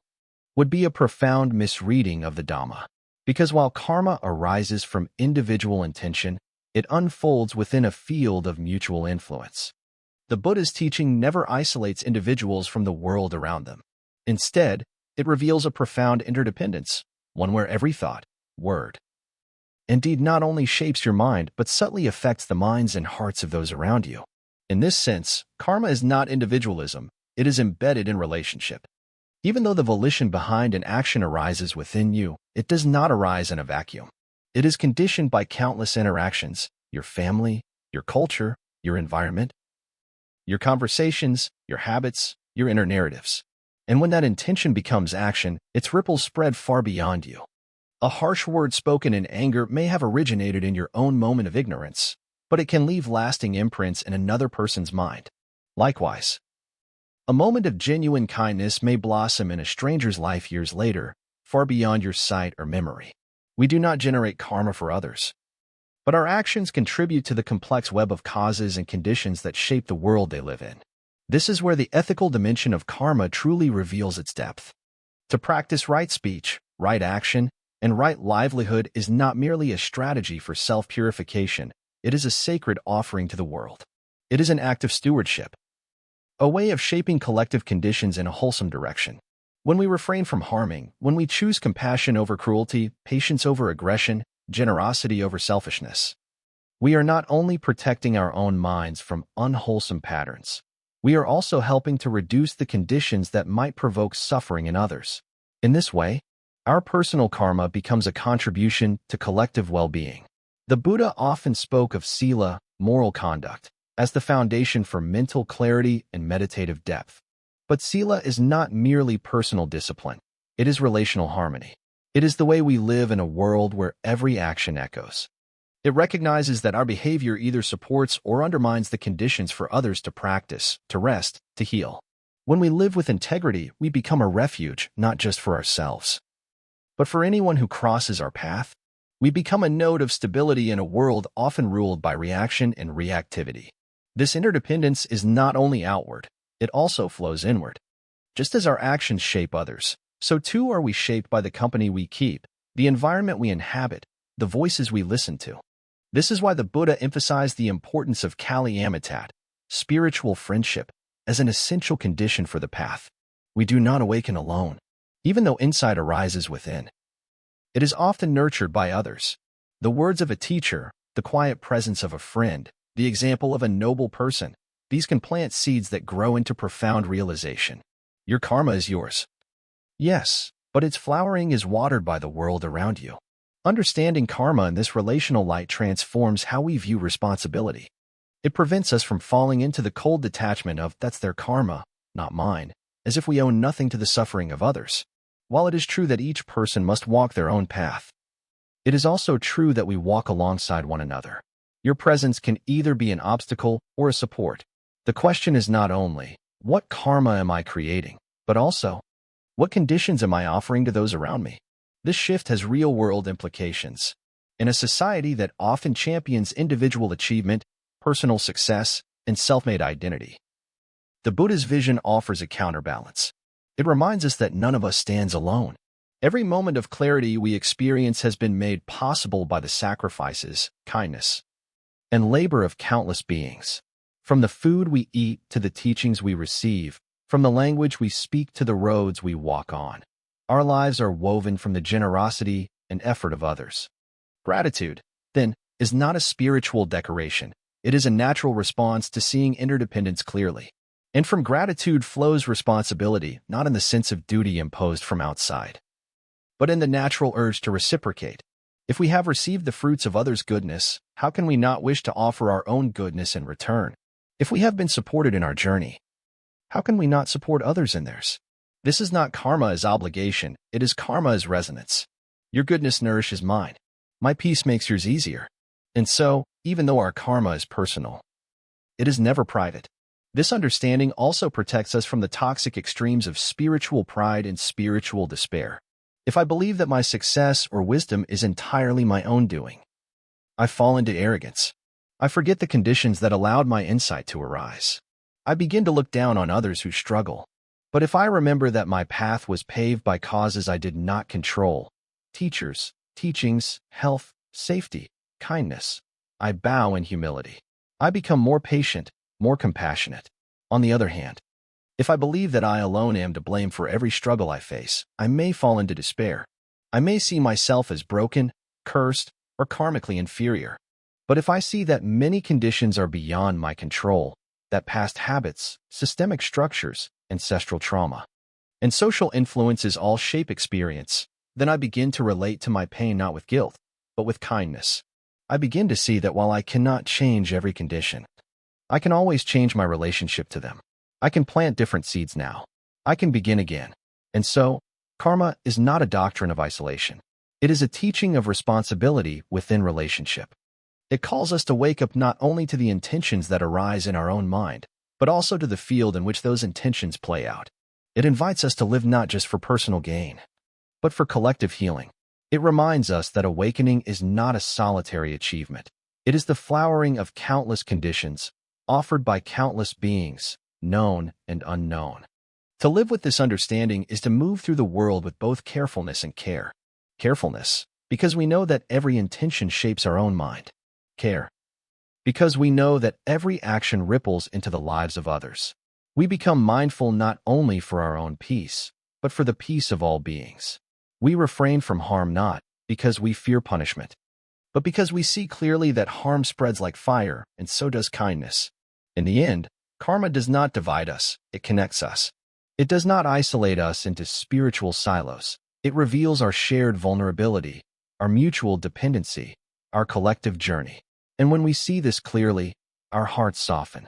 would be a profound misreading of the Dhamma, because while karma arises from individual intention, it unfolds within a field of mutual influence. The Buddha's teaching never isolates individuals from the world around them. Instead, it reveals a profound interdependence, one where every thought, word, and deed not only shapes your mind, but subtly affects the minds and hearts of those around you. In this sense, karma is not individualism, it is embedded in relationship. Even though the volition behind an action arises within you, it does not arise in a vacuum. It is conditioned by countless interactions, your family, your culture, your environment, your conversations, your habits, your inner narratives. And when that intention becomes action, its ripples spread far beyond you. A harsh word spoken in anger may have originated in your own moment of ignorance, but it can leave lasting imprints in another person's mind. Likewise, a moment of genuine kindness may blossom in a stranger's life years later, far beyond your sight or memory. We do not generate karma for others, but our actions contribute to the complex web of causes and conditions that shape the world they live in. This is where the ethical dimension of karma truly reveals its depth. To practice right speech, right action, and right livelihood is not merely a strategy for self-purification, it is a sacred offering to the world. It is an act of stewardship, a way of shaping collective conditions in a wholesome direction. When we refrain from harming, when we choose compassion over cruelty, patience over aggression, generosity over selfishness, we are not only protecting our own minds from unwholesome patterns, we are also helping to reduce the conditions that might provoke suffering in others. In this way, our personal karma becomes a contribution to collective well-being. The Buddha often spoke of sila, moral conduct, as the foundation for mental clarity and meditative depth. But sila is not merely personal discipline. It is relational harmony. It is the way we live in a world where every action echoes. It recognizes that our behavior either supports or undermines the conditions for others to practice, to rest, to heal. When we live with integrity, we become a refuge not just for ourselves, but for anyone who crosses our path. We become a node of stability in a world often ruled by reaction and reactivity. This interdependence is not only outward, it also flows inward. Just as our actions shape others, so too are we shaped by the company we keep, the environment we inhabit, the voices we listen to. This is why the Buddha emphasized the importance of kalyamattat, spiritual friendship, as an essential condition for the path. We do not awaken alone, even though insight arises within. It is often nurtured by others. The words of a teacher, the quiet presence of a friend, the example of a noble person, these can plant seeds that grow into profound realization. Your karma is yours. Yes, but its flowering is watered by the world around you. Understanding karma in this relational light transforms how we view responsibility. It prevents us from falling into the cold detachment of "that's their karma, not mine," as if we owe nothing to the suffering of others. While it is true that each person must walk their own path, it is also true that we walk alongside one another. Your presence can either be an obstacle or a support. The question is not only, what karma am I creating, but also, what conditions am I offering to those around me? This shift has real-world implications. In a society that often champions individual achievement, personal success, and self-made identity, the Buddha's vision offers a counterbalance. It reminds us that none of us stands alone. Every moment of clarity we experience has been made possible by the sacrifices, kindness, and labor of countless beings. From the food we eat to the teachings we receive, from the language we speak to the roads we walk on, our lives are woven from the generosity and effort of others. Gratitude, then, is not a spiritual decoration. It is a natural response to seeing interdependence clearly. And from gratitude flows responsibility, not in the sense of duty imposed from outside, but in the natural urge to reciprocate. If we have received the fruits of others' goodness, how can we not wish to offer our own goodness in return? If we have been supported in our journey, how can we not support others in theirs? This is not karma as obligation, it is karma as resonance. Your goodness nourishes mine. My peace makes yours easier. And so, even though our karma is personal, it is never private. This understanding also protects us from the toxic extremes of spiritual pride and spiritual despair. If I believe that my success or wisdom is entirely my own doing, I fall into arrogance. I forget the conditions that allowed my insight to arise. I begin to look down on others who struggle. But if I remember that my path was paved by causes I did not control, teachers, teachings, health, safety, kindness, I bow in humility. I become more patient, more compassionate. On the other hand, if I believe that I alone am to blame for every struggle I face, I may fall into despair. I may see myself as broken, cursed, or karmically inferior. But if I see that many conditions are beyond my control, that past habits, systemic structures, ancestral trauma, and social influences all shape experience, then I begin to relate to my pain not with guilt, but with kindness. I begin to see that while I cannot change every condition, I can always change my relationship to them. I can plant different seeds now. I can begin again. And so, karma is not a doctrine of isolation. It is a teaching of responsibility within relationship. It calls us to wake up not only to the intentions that arise in our own mind, but also to the field in which those intentions play out. It invites us to live not just for personal gain, but for collective healing. It reminds us that awakening is not a solitary achievement. It is the flowering of countless conditions, offered by countless beings, known and unknown. To live with this understanding is to move through the world with both carefulness and care. Carefulness, because we know that every intention shapes our own mind. Care, because we know that every action ripples into the lives of others. We become mindful not only for our own peace, but for the peace of all beings. We refrain from harm not because we fear punishment, but because we see clearly that harm spreads like fire, and so does kindness. In the end, karma does not divide us, it connects us. It does not isolate us into spiritual silos. It reveals our shared vulnerability, our mutual dependency, our collective journey. And when we see this clearly, our hearts soften.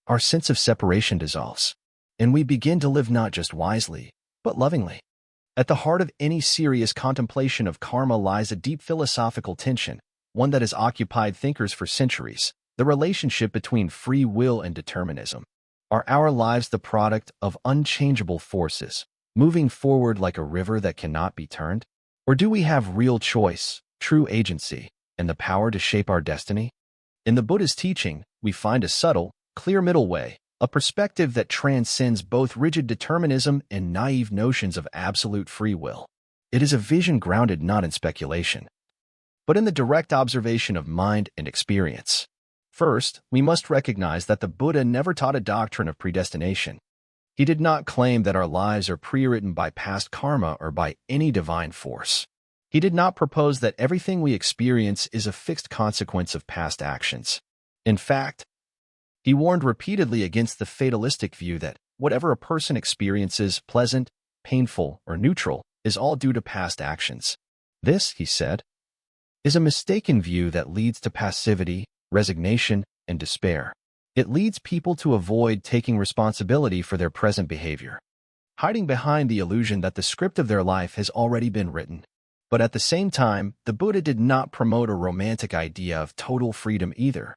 Our sense of separation dissolves, and we begin to live not just wisely, but lovingly. At the heart of any serious contemplation of karma lies a deep philosophical tension, one that has occupied thinkers for centuries: the relationship between free will and determinism. Are our lives the product of unchangeable forces, moving forward like a river that cannot be turned? Or do we have real choice, true agency, and the power to shape our destiny? In the Buddha's teaching, we find a subtle, clear middle way, a perspective that transcends both rigid determinism and naive notions of absolute free will. It is a vision grounded not in speculation, but in the direct observation of mind and experience. First, we must recognize that the Buddha never taught a doctrine of predestination. He did not claim that our lives are pre-written by past karma or by any divine force. He did not propose that everything we experience is a fixed consequence of past actions. In fact, he warned repeatedly against the fatalistic view that whatever a person experiences, pleasant, painful, or neutral, is all due to past actions. This, he said, is a mistaken view that leads to passivity, resignation, and despair. It leads people to avoid taking responsibility for their present behavior, hiding behind the illusion that the script of their life has already been written. But at the same time, the Buddha did not promote a romantic idea of total freedom either.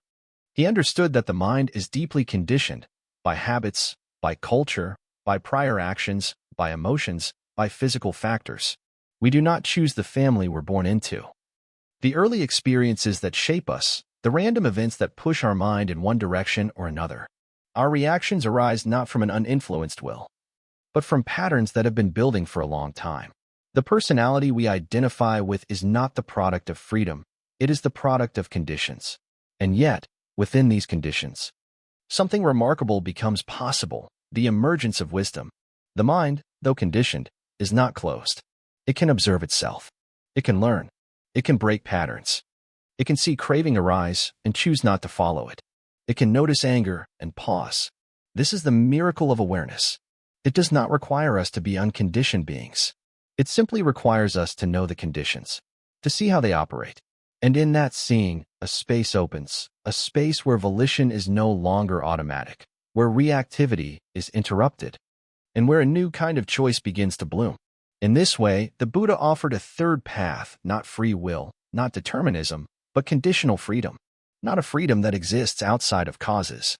He understood that the mind is deeply conditioned by habits, by culture, by prior actions, by emotions, by physical factors. We do not choose the family we're born into. The early experiences that shape us, the random events that push our mind in one direction or another. Our reactions arise not from an uninfluenced will, but from patterns that have been building for a long time. The personality we identify with is not the product of freedom, it is the product of conditions. And yet, within these conditions, something remarkable becomes possible: the emergence of wisdom. The mind, though conditioned, is not closed. It can observe itself. It can learn. It can break patterns. It can see craving arise and choose not to follow it. It can notice anger and pause. This is the miracle of awareness. It does not require us to be unconditioned beings. It simply requires us to know the conditions, to see how they operate. And in that seeing, a space opens, a space where volition is no longer automatic, where reactivity is interrupted, and where a new kind of choice begins to bloom. In this way, the Buddha offered a third path: not free will, not determinism, but conditional freedom. Not a freedom that exists outside of causes,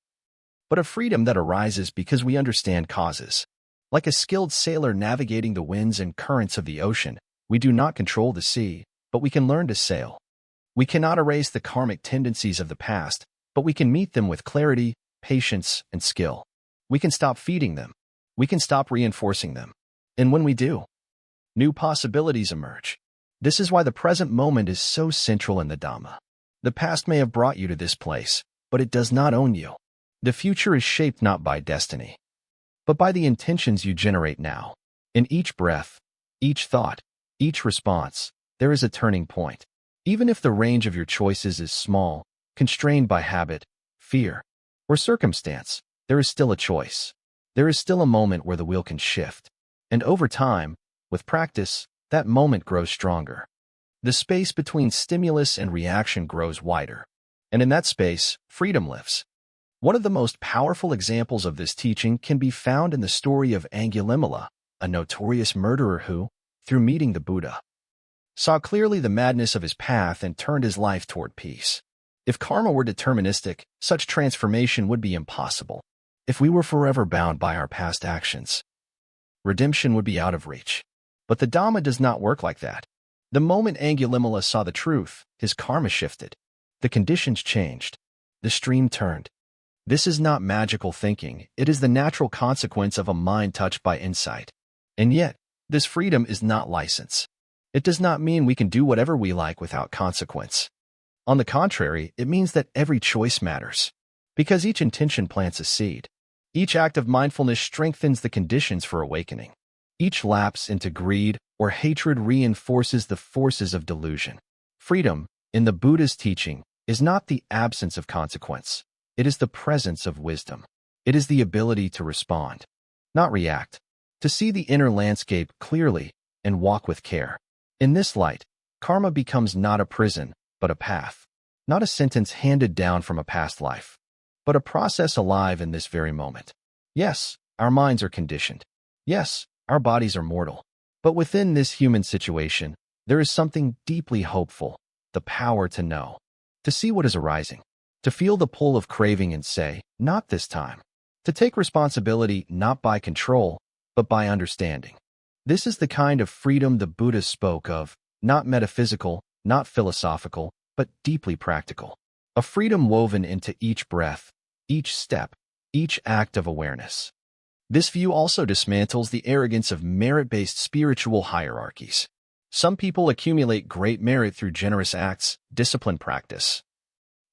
but a freedom that arises because we understand causes. Like a skilled sailor navigating the winds and currents of the ocean, we do not control the sea, but we can learn to sail. We cannot erase the karmic tendencies of the past, but we can meet them with clarity, patience, and skill. We can stop feeding them. We can stop reinforcing them. And when we do, new possibilities emerge. This is why the present moment is so central in the Dhamma. The past may have brought you to this place, but it does not own you. The future is shaped not by destiny, but by the intentions you generate now. In each breath, each thought, each response, there is a turning point. Even if the range of your choices is small, constrained by habit, fear, or circumstance, there is still a choice. There is still a moment where the wheel can shift. And over time, with practice, that moment grows stronger. The space between stimulus and reaction grows wider. And in that space, freedom lives. One of the most powerful examples of this teaching can be found in the story of Angulimala, a notorious murderer who, through meeting the Buddha, saw clearly the madness of his path and turned his life toward peace. If karma were deterministic, such transformation would be impossible. If we were forever bound by our past actions, redemption would be out of reach. But the Dhamma does not work like that. The moment Angulimala saw the truth, his karma shifted. The conditions changed. The stream turned. This is not magical thinking. It is the natural consequence of a mind touched by insight. And yet, this freedom is not license. It does not mean we can do whatever we like without consequence. On the contrary, it means that every choice matters. Because each intention plants a seed. Each act of mindfulness strengthens the conditions for awakening. Each lapse into greed or hatred reinforces the forces of delusion. Freedom, in the Buddha's teaching, is not the absence of consequence. It is the presence of wisdom. It is the ability to respond, not react, to see the inner landscape clearly and walk with care. In this light, karma becomes not a prison, but a path. Not a sentence handed down from a past life, but a process alive in this very moment. Yes, our minds are conditioned. Yes, our bodies are mortal. But within this human situation, there is something deeply hopeful, the power to know, to see what is arising, to feel the pull of craving and say, not this time, to take responsibility not by control, but by understanding. This is the kind of freedom the Buddha spoke of, not metaphysical, not philosophical, but deeply practical. A freedom woven into each breath, each step, each act of awareness. This view also dismantles the arrogance of merit-based spiritual hierarchies. Some people accumulate great merit through generous acts, disciplined practice,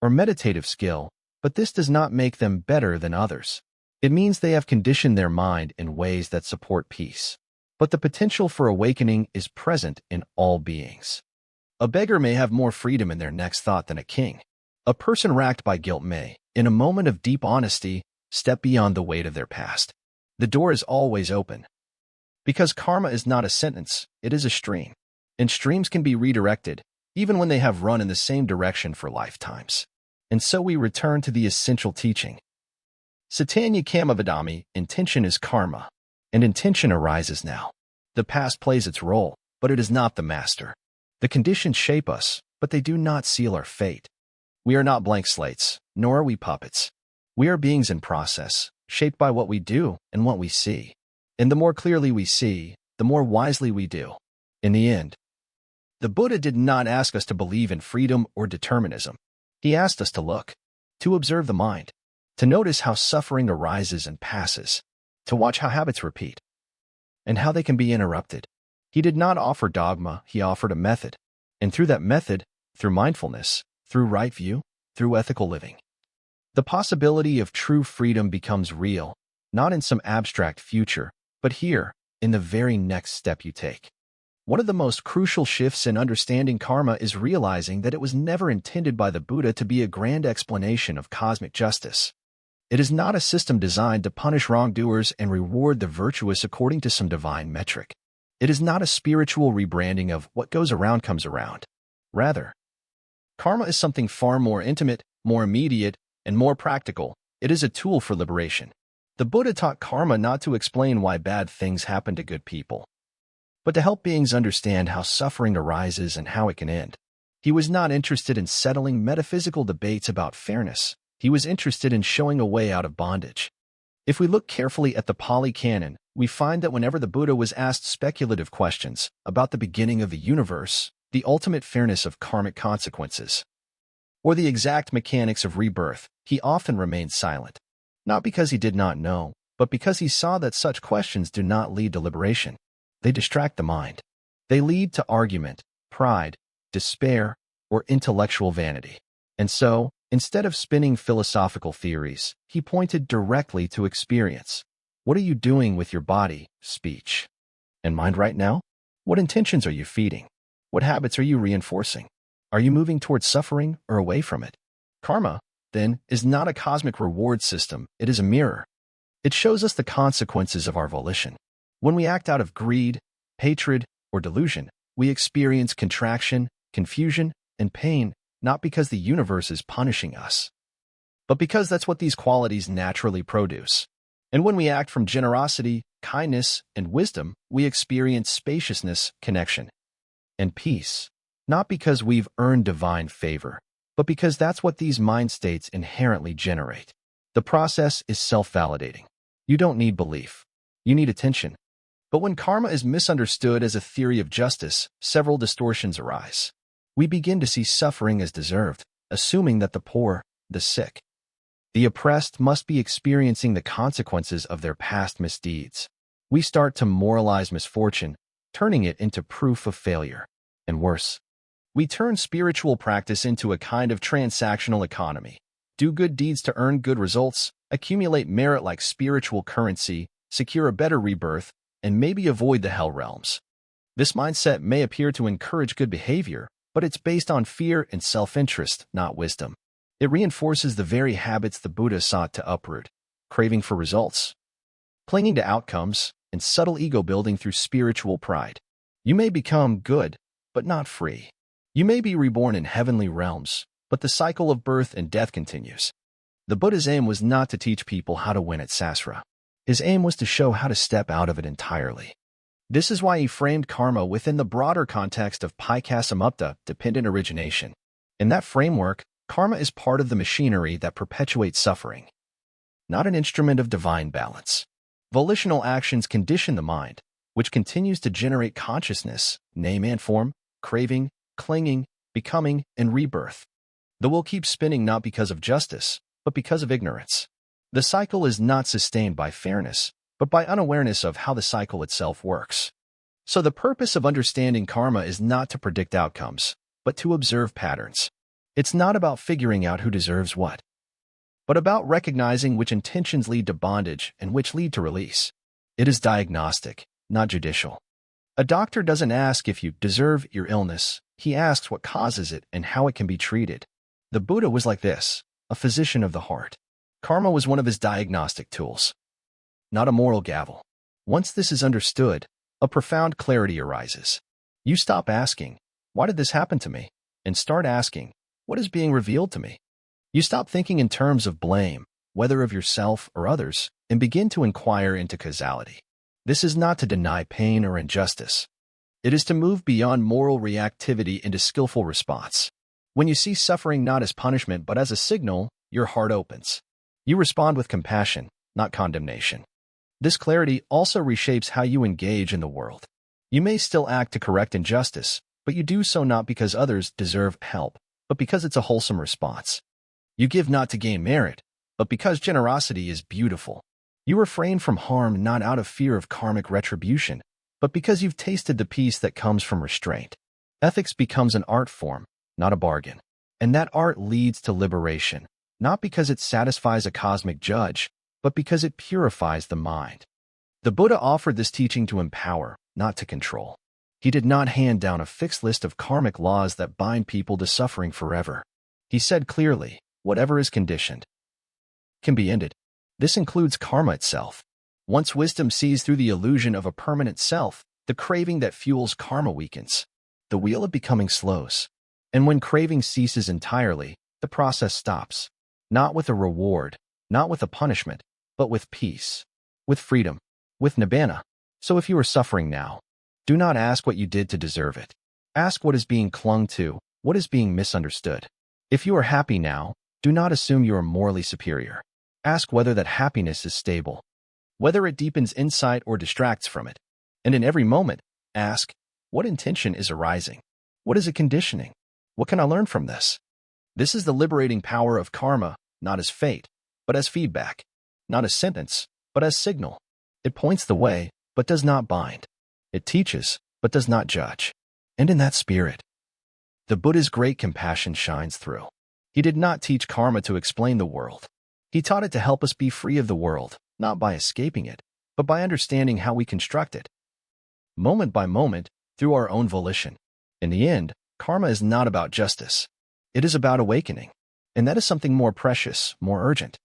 or meditative skill, but this does not make them better than others. It means they have conditioned their mind in ways that support peace. But the potential for awakening is present in all beings. A beggar may have more freedom in their next thought than a king. A person racked by guilt may, in a moment of deep honesty, step beyond the weight of their past. The door is always open. Because karma is not a sentence, it is a stream. And streams can be redirected, even when they have run in the same direction for lifetimes. And so we return to the essential teaching. Satanya Kamavadami, intention is karma, and intention arises now. The past plays its role, but it is not the master. The conditions shape us, but they do not seal our fate. We are not blank slates, nor are we puppets. We are beings in process, shaped by what we do and what we see. And the more clearly we see, the more wisely we do. In the end, the Buddha did not ask us to believe in freedom or determinism. He asked us to look, to observe the mind, to notice how suffering arises and passes, to watch how habits repeat, and how they can be interrupted. He did not offer dogma, he offered a method. And through that method, through mindfulness, through right view, through ethical living, the possibility of true freedom becomes real, not in some abstract future, but here, in the very next step you take. One of the most crucial shifts in understanding karma is realizing that it was never intended by the Buddha to be a grand explanation of cosmic justice. It is not a system designed to punish wrongdoers and reward the virtuous according to some divine metric. It is not a spiritual rebranding of what goes around comes around. Rather, karma is something far more intimate, more immediate, and more practical. It is a tool for liberation. The Buddha taught karma not to explain why bad things happen to good people, but to help beings understand how suffering arises and how it can end. He was not interested in settling metaphysical debates about fairness. He was interested in showing a way out of bondage. If we look carefully at the Pāli canon, we find that whenever the Buddha was asked speculative questions about the beginning of the universe, the ultimate fairness of karmic consequences, or the exact mechanics of rebirth, he often remained silent. Not because he did not know, but because he saw that such questions do not lead to liberation. They distract the mind. They lead to argument, pride, despair, or intellectual vanity. And so, instead of spinning philosophical theories, he pointed directly to experience. What are you doing with your body, speech, and mind right now? What intentions are you feeding? What habits are you reinforcing? Are you moving towards suffering or away from it? Karma, then, is not a cosmic reward system. It is a mirror. It shows us the consequences of our volition. When we act out of greed, hatred, or delusion, we experience contraction, confusion, and pain, not because the universe is punishing us, but because that's what these qualities naturally produce. And when we act from generosity, kindness, and wisdom, we experience spaciousness, connection, and peace, not because we've earned divine favor, but because that's what these mind states inherently generate. The process is self-validating. You don't need belief. You need attention. But when karma is misunderstood as a theory of justice, several distortions arise. We begin to see suffering as deserved, assuming that the poor, the sick, the oppressed must be experiencing the consequences of their past misdeeds. We start to moralize misfortune, turning it into proof of failure. And worse, we turn spiritual practice into a kind of transactional economy. Do good deeds to earn good results, accumulate merit like spiritual currency, secure a better rebirth, and maybe avoid the hell realms. This mindset may appear to encourage good behavior, but it's based on fear and self-interest, not wisdom. It reinforces the very habits the Buddha sought to uproot: craving for results, clinging to outcomes, and subtle ego building through spiritual pride. You may become good, but not free. You may be reborn in heavenly realms, but the cycle of birth and death continues. The Buddha's aim was not to teach people how to win at saṃsāra. His aim was to show how to step out of it entirely. This is why he framed karma within the broader context of paikāsamupta, dependent origination. In that framework, karma is part of the machinery that perpetuates suffering, not an instrument of divine balance. Volitional actions condition the mind, which continues to generate consciousness, name and form, craving, clinging, becoming, and rebirth. The wheel keeps spinning not because of justice, but because of ignorance. The cycle is not sustained by fairness, but by unawareness of how the cycle itself works. So the purpose of understanding karma is not to predict outcomes, but to observe patterns. It's not about figuring out who deserves what, but about recognizing which intentions lead to bondage and which lead to release. It is diagnostic, not judicial. A doctor doesn't ask if you deserve your illness. He asks what causes it and how it can be treated. The Buddha was like this, a physician of the heart. Karma was one of his diagnostic tools, not a moral gavel. Once this is understood, a profound clarity arises. You stop asking, "Why did this happen to me?" and start asking, "What is being revealed to me?" You stop thinking in terms of blame, whether of yourself or others, and begin to inquire into causality. This is not to deny pain or injustice. It is to move beyond moral reactivity into skillful response. When you see suffering not as punishment but as a signal, your heart opens. You respond with compassion, not condemnation. This clarity also reshapes how you engage in the world. You may still act to correct injustice, but you do so not because others deserve help, but because it's a wholesome response. You give not to gain merit, but because generosity is beautiful. You refrain from harm not out of fear of karmic retribution, but because you've tasted the peace that comes from restraint. Ethics becomes an art form, not a bargain. And that art leads to liberation, not because it satisfies a cosmic judge, but because it purifies the mind. The Buddha offered this teaching to empower, not to control. He did not hand down a fixed list of karmic laws that bind people to suffering forever. He said clearly, whatever is conditioned can be ended. This includes karma itself. Once wisdom sees through the illusion of a permanent self, the craving that fuels karma weakens. The wheel of becoming slows. And when craving ceases entirely, the process stops. Not with a reward, not with a punishment, but with peace, with freedom, with Nibbāna. So if you are suffering now, do not ask what you did to deserve it. Ask what is being clung to, what is being misunderstood. If you are happy now, do not assume you are morally superior. Ask whether that happiness is stable, whether it deepens insight or distracts from it. And in every moment, ask, what intention is arising? What is it conditioning? What can I learn from this? This is the liberating power of karma, not as fate, but as feedback, not as sentence, but as signal. It points the way, but does not bind. It teaches, but does not judge. And in that spirit, the Buddha's great compassion shines through. He did not teach karma to explain the world. He taught it to help us be free of the world, not by escaping it, but by understanding how we construct it, moment by moment, through our own volition. In the end, karma is not about justice. It is about awakening. And that is something more precious, more urgent,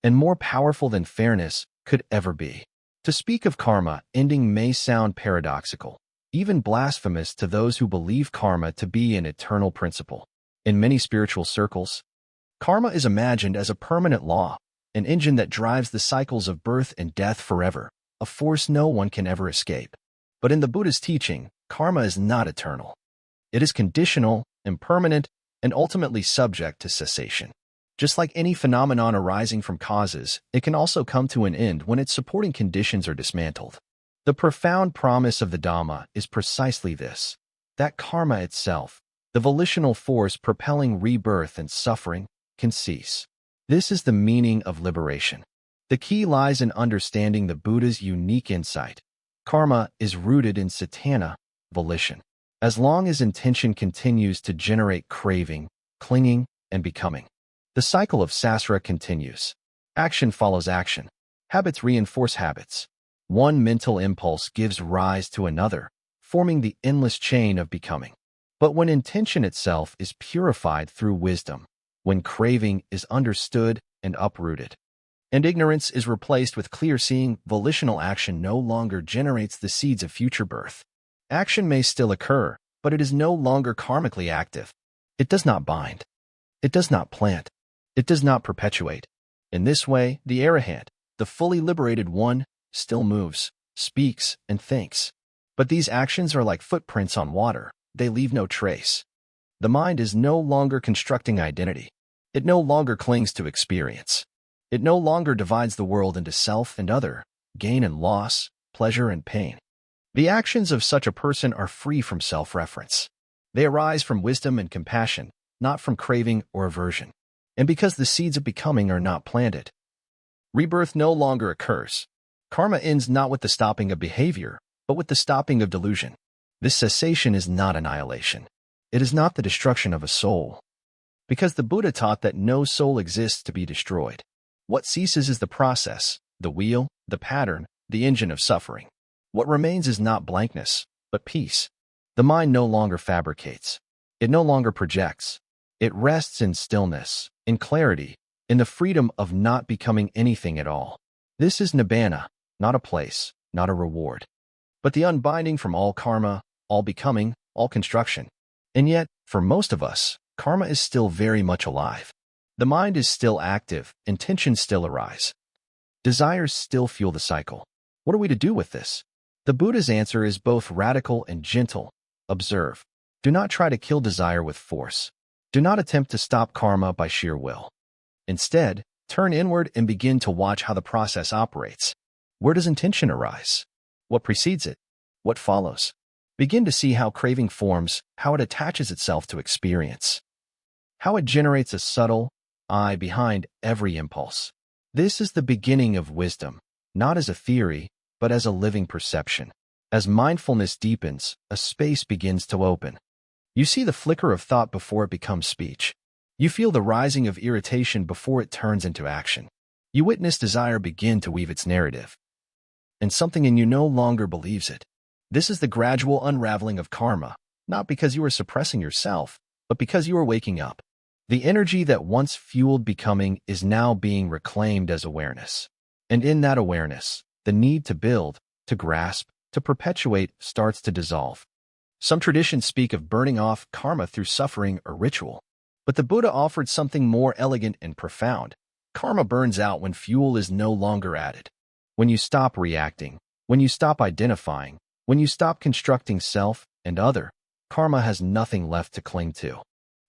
and more powerful than fairness could ever be. To speak of karma ending may sound paradoxical, even blasphemous to those who believe karma to be an eternal principle. In many spiritual circles, karma is imagined as a permanent law, an engine that drives the cycles of birth and death forever, a force no one can ever escape. But in the Buddha's teaching, karma is not eternal. It is conditional, impermanent, and ultimately subject to cessation. Just like any phenomenon arising from causes, it can also come to an end when its supporting conditions are dismantled. The profound promise of the Dhamma is precisely this, that karma itself, the volitional force propelling rebirth and suffering, can cease. This is the meaning of liberation. The key lies in understanding the Buddha's unique insight. Karma is rooted in saṃsāra, volition. As long as intention continues to generate craving, clinging, and becoming, the cycle of saṃsāra continues. Action follows action. Habits reinforce habits. One mental impulse gives rise to another, forming the endless chain of becoming. But when intention itself is purified through wisdom, when craving is understood and uprooted, and ignorance is replaced with clear seeing, volitional action no longer generates the seeds of future birth. Action may still occur, but it is no longer karmically active. It does not bind. It does not plant. It does not perpetuate. In this way, the arahant, the fully liberated one, still moves, speaks, and thinks. But these actions are like footprints on water. They leave no trace. The mind is no longer constructing identity. It no longer clings to experience. It no longer divides the world into self and other, gain and loss, pleasure and pain. The actions of such a person are free from self-reference. They arise from wisdom and compassion, not from craving or aversion. And because the seeds of becoming are not planted, rebirth no longer occurs. Karma ends not with the stopping of behavior, but with the stopping of delusion. This cessation is not annihilation. It is not the destruction of a soul, because the Buddha taught that no soul exists to be destroyed. What ceases is the process, the wheel, the pattern, the engine of suffering. What remains is not blankness, but peace. The mind no longer fabricates. It no longer projects. It rests in stillness, in clarity, in the freedom of not becoming anything at all. This is Nibbāna, not a place, not a reward, but the unbinding from all karma, all becoming, all construction. And yet, for most of us, karma is still very much alive. The mind is still active, intentions still arise. Desires still fuel the cycle. What are we to do with this? The Buddha's answer is both radical and gentle. Observe. Do not try to kill desire with force. Do not attempt to stop karma by sheer will. Instead, turn inward and begin to watch how the process operates. Where does intention arise? What precedes it? What follows? Begin to see how craving forms, how it attaches itself to experience, how it generates a subtle I behind every impulse. This is the beginning of wisdom, not as a theory, but as a living perception. As mindfulness deepens, a space begins to open. You see the flicker of thought before it becomes speech. You feel the rising of irritation before it turns into action. You witness desire begin to weave its narrative, and something in you no longer believes it. This is the gradual unraveling of karma, not because you are suppressing yourself, but because you are waking up. The energy that once fueled becoming is now being reclaimed as awareness. And in that awareness, the need to build, to grasp, to perpetuate starts to dissolve. Some traditions speak of burning off karma through suffering or ritual, but the Buddha offered something more elegant and profound. Karma burns out when fuel is no longer added. When you stop reacting, when you stop identifying, when you stop constructing self and other, karma has nothing left to cling to.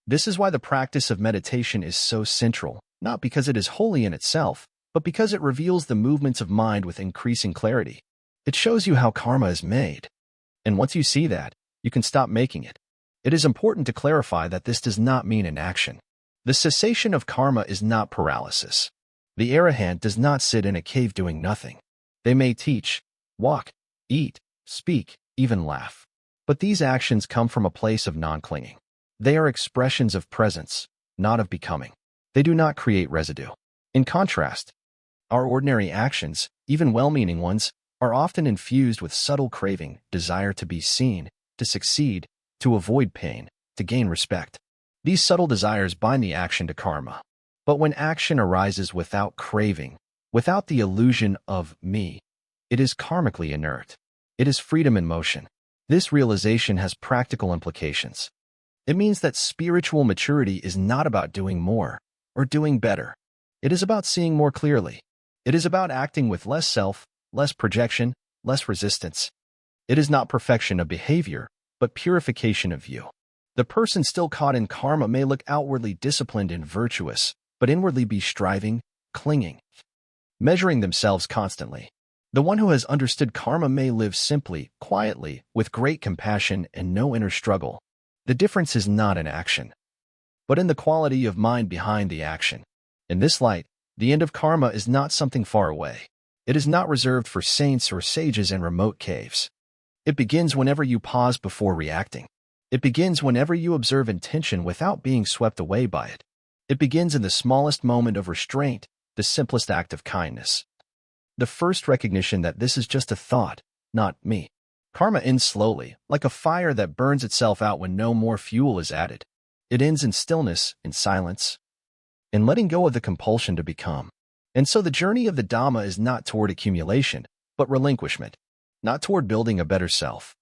This is why the practice of meditation is so central, not because it is holy in itself, but because it reveals the movements of mind with increasing clarity. It shows you how karma is made. And once you see that, you can stop making it. It is important to clarify that this does not mean inaction. The cessation of karma is not paralysis. The arahant does not sit in a cave doing nothing. They may teach, walk, eat, speak, even laugh. But these actions come from a place of non-clinging. They are expressions of presence, not of becoming. They do not create residue. In contrast, our ordinary actions, even well-meaning ones, are often infused with subtle craving, desire to be seen, to succeed, to avoid pain, to gain respect. These subtle desires bind the action to karma. But when action arises without craving, without the illusion of me, it is karmically inert. It is freedom in motion. This realization has practical implications. It means that spiritual maturity is not about doing more or doing better. It is about seeing more clearly. It is about acting with less self, less projection, less resistance. It is not perfection of behavior, but purification of view. The person still caught in karma may look outwardly disciplined and virtuous, but inwardly be striving, clinging, measuring themselves constantly. The one who has understood karma may live simply, quietly, with great compassion and no inner struggle. The difference is not in action, but in the quality of mind behind the action. In this light, the end of karma is not something far away. It is not reserved for saints or sages in remote caves. It begins whenever you pause before reacting. It begins whenever you observe intention without being swept away by it. It begins in the smallest moment of restraint, the simplest act of kindness. The first recognition that this is just a thought, not me. Karma ends slowly, like a fire that burns itself out when no more fuel is added. It ends in stillness, in silence, in letting go of the compulsion to become. And so the journey of the Dhamma is not toward accumulation, but relinquishment. Not toward building a better self,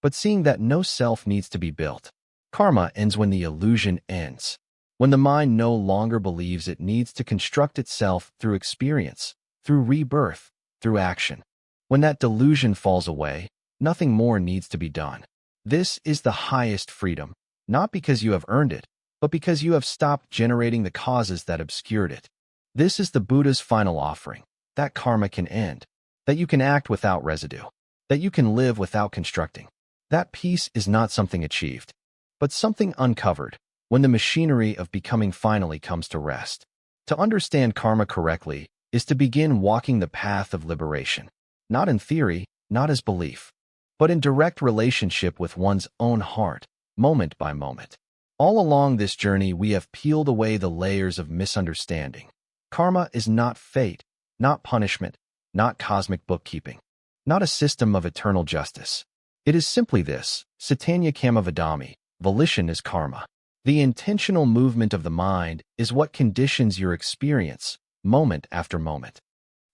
but seeing that no self needs to be built. Karma ends when the illusion ends. When the mind no longer believes it needs to construct itself through experience, through rebirth, through action. When that delusion falls away, nothing more needs to be done. This is the highest freedom, not because you have earned it, but because you have stopped generating the causes that obscured it. This is the Buddha's final offering, that karma can end, that you can act without residue, that you can live without constructing. That peace is not something achieved, but something uncovered, when the machinery of becoming finally comes to rest. To understand karma correctly is to begin walking the path of liberation, not in theory, not as belief, but in direct relationship with one's own heart, moment by moment. All along this journey, we have peeled away the layers of misunderstanding. Karma is not fate, not punishment, not cosmic bookkeeping, not a system of eternal justice. It is simply this: Satanya Kamavadami, volition is karma. The intentional movement of the mind is what conditions your experience, moment after moment.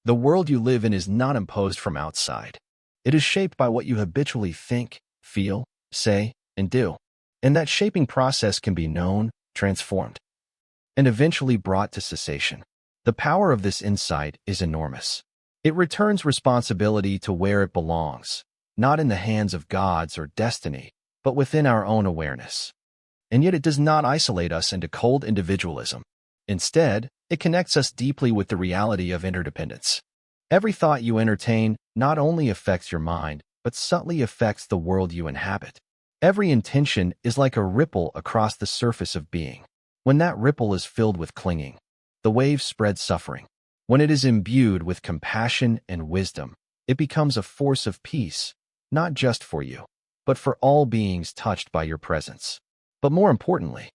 The world you live in is not imposed from outside. It is shaped by what you habitually think, feel, say, and do. And that shaping process can be known, transformed, and eventually brought to cessation. The power of this insight is enormous. It returns responsibility to where it belongs, not in the hands of gods or destiny, but within our own awareness. And yet it does not isolate us into cold individualism. Instead, it connects us deeply with the reality of interdependence. Every thought you entertain not only affects your mind, but subtly affects the world you inhabit. Every intention is like a ripple across the surface of being. When that ripple is filled with clinging, the wave spreads suffering. When it is imbued with compassion and wisdom, it becomes a force of peace, not just for you, but for all beings touched by your presence. But more importantly,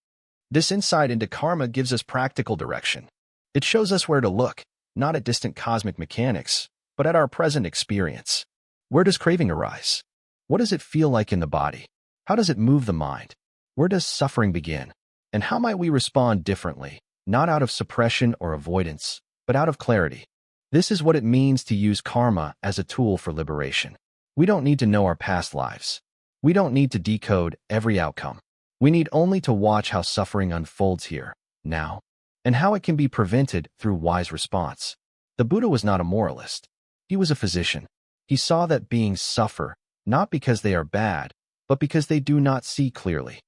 this insight into karma gives us practical direction. It shows us where to look, not at distant cosmic mechanics, but at our present experience. Where does craving arise? What does it feel like in the body? How does it move the mind? Where does suffering begin? And how might we respond differently, not out of suppression or avoidance, but out of clarity? This is what it means to use karma as a tool for liberation. We don't need to know our past lives. We don't need to decode every outcome. We need only to watch how suffering unfolds here, now, and how it can be prevented through wise response. The Buddha was not a moralist. He was a physician. He saw that beings suffer, not because they are bad, but because they do not see clearly.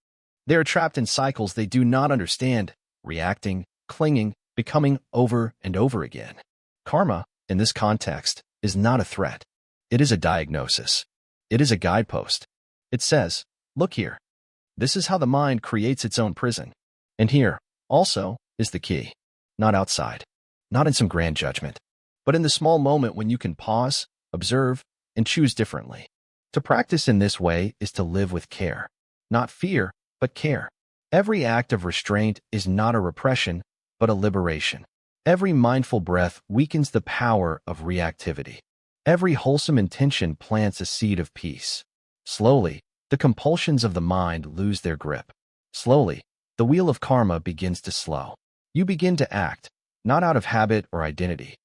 They are trapped in cycles they do not understand, reacting, clinging, becoming over and over again. Karma, in this context, is not a threat. It is a diagnosis. It is a guidepost. It says, look here. This is how the mind creates its own prison. And here, also, is the key. Not outside. not in some grand judgment, but in the small moment when you can pause, observe, and choose differently. To practice in this way is to live with care. Not fear, but care. Every act of restraint is not a repression, but a liberation. Every mindful breath weakens the power of reactivity. Every wholesome intention plants a seed of peace. Slowly, the compulsions of the mind lose their grip. Slowly, the wheel of karma begins to slow. You begin to act, not out of habit or identity,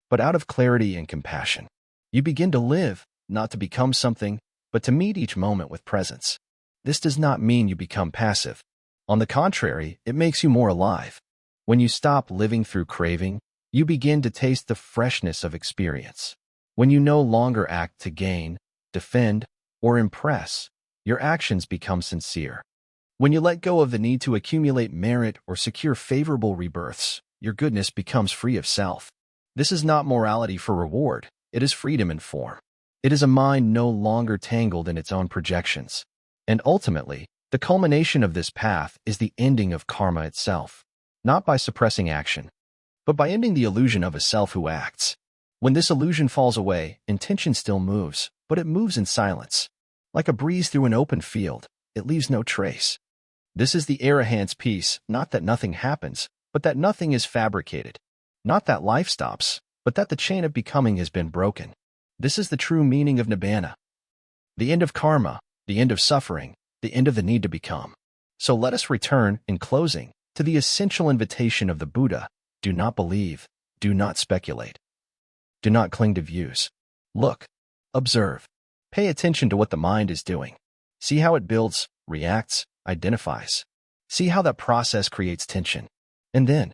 but out of clarity and compassion. You begin to live, not to become something, but to meet each moment with presence. This does not mean you become passive. On the contrary, it makes you more alive. When you stop living through craving, you begin to taste the freshness of experience. When you no longer act to gain, defend, or impress, your actions become sincere. When you let go of the need to accumulate merit or secure favorable rebirths, your goodness becomes free of self. This is not morality for reward, it is freedom in form. It is a mind no longer tangled in its own projections. And ultimately, the culmination of this path is the ending of karma itself, not by suppressing action, but by ending the illusion of a self who acts. When this illusion falls away, intention still moves, but it moves in silence. Like a breeze through an open field, it leaves no trace. This is the arahant's peace, not that nothing happens, but that nothing is fabricated. Not that life stops, but that the chain of becoming has been broken. This is the true meaning of Nibbāna. The end of karma, the end of suffering, the end of the need to become. So let us return, in closing, to the essential invitation of the Buddha. Do not believe, do not speculate. Do not cling to views. Look, observe, pay attention to what the mind is doing. See how it builds, reacts, identifies. See how that process creates tension. And then,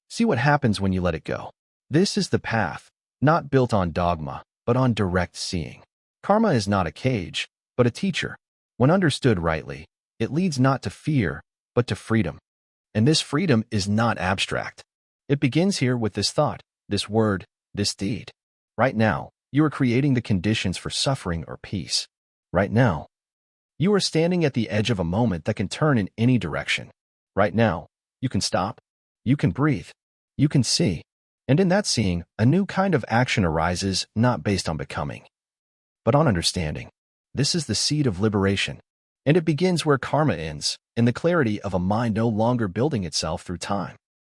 see what happens when you let it go. This is the path, not built on dogma, but on direct seeing. Karma is not a cage, but a teacher. When understood rightly, it leads not to fear, but to freedom. And this freedom is not abstract. It begins here with this thought, this word, this deed. Right now, you are creating the conditions for suffering or peace. Right now, you are standing at the edge of a moment that can turn in any direction. Right now, you can stop, you can breathe, you can see. And in that seeing, a new kind of action arises not based on becoming, but on understanding. This is the seed of liberation, and it begins where karma ends, in the clarity of a mind no longer building itself through time,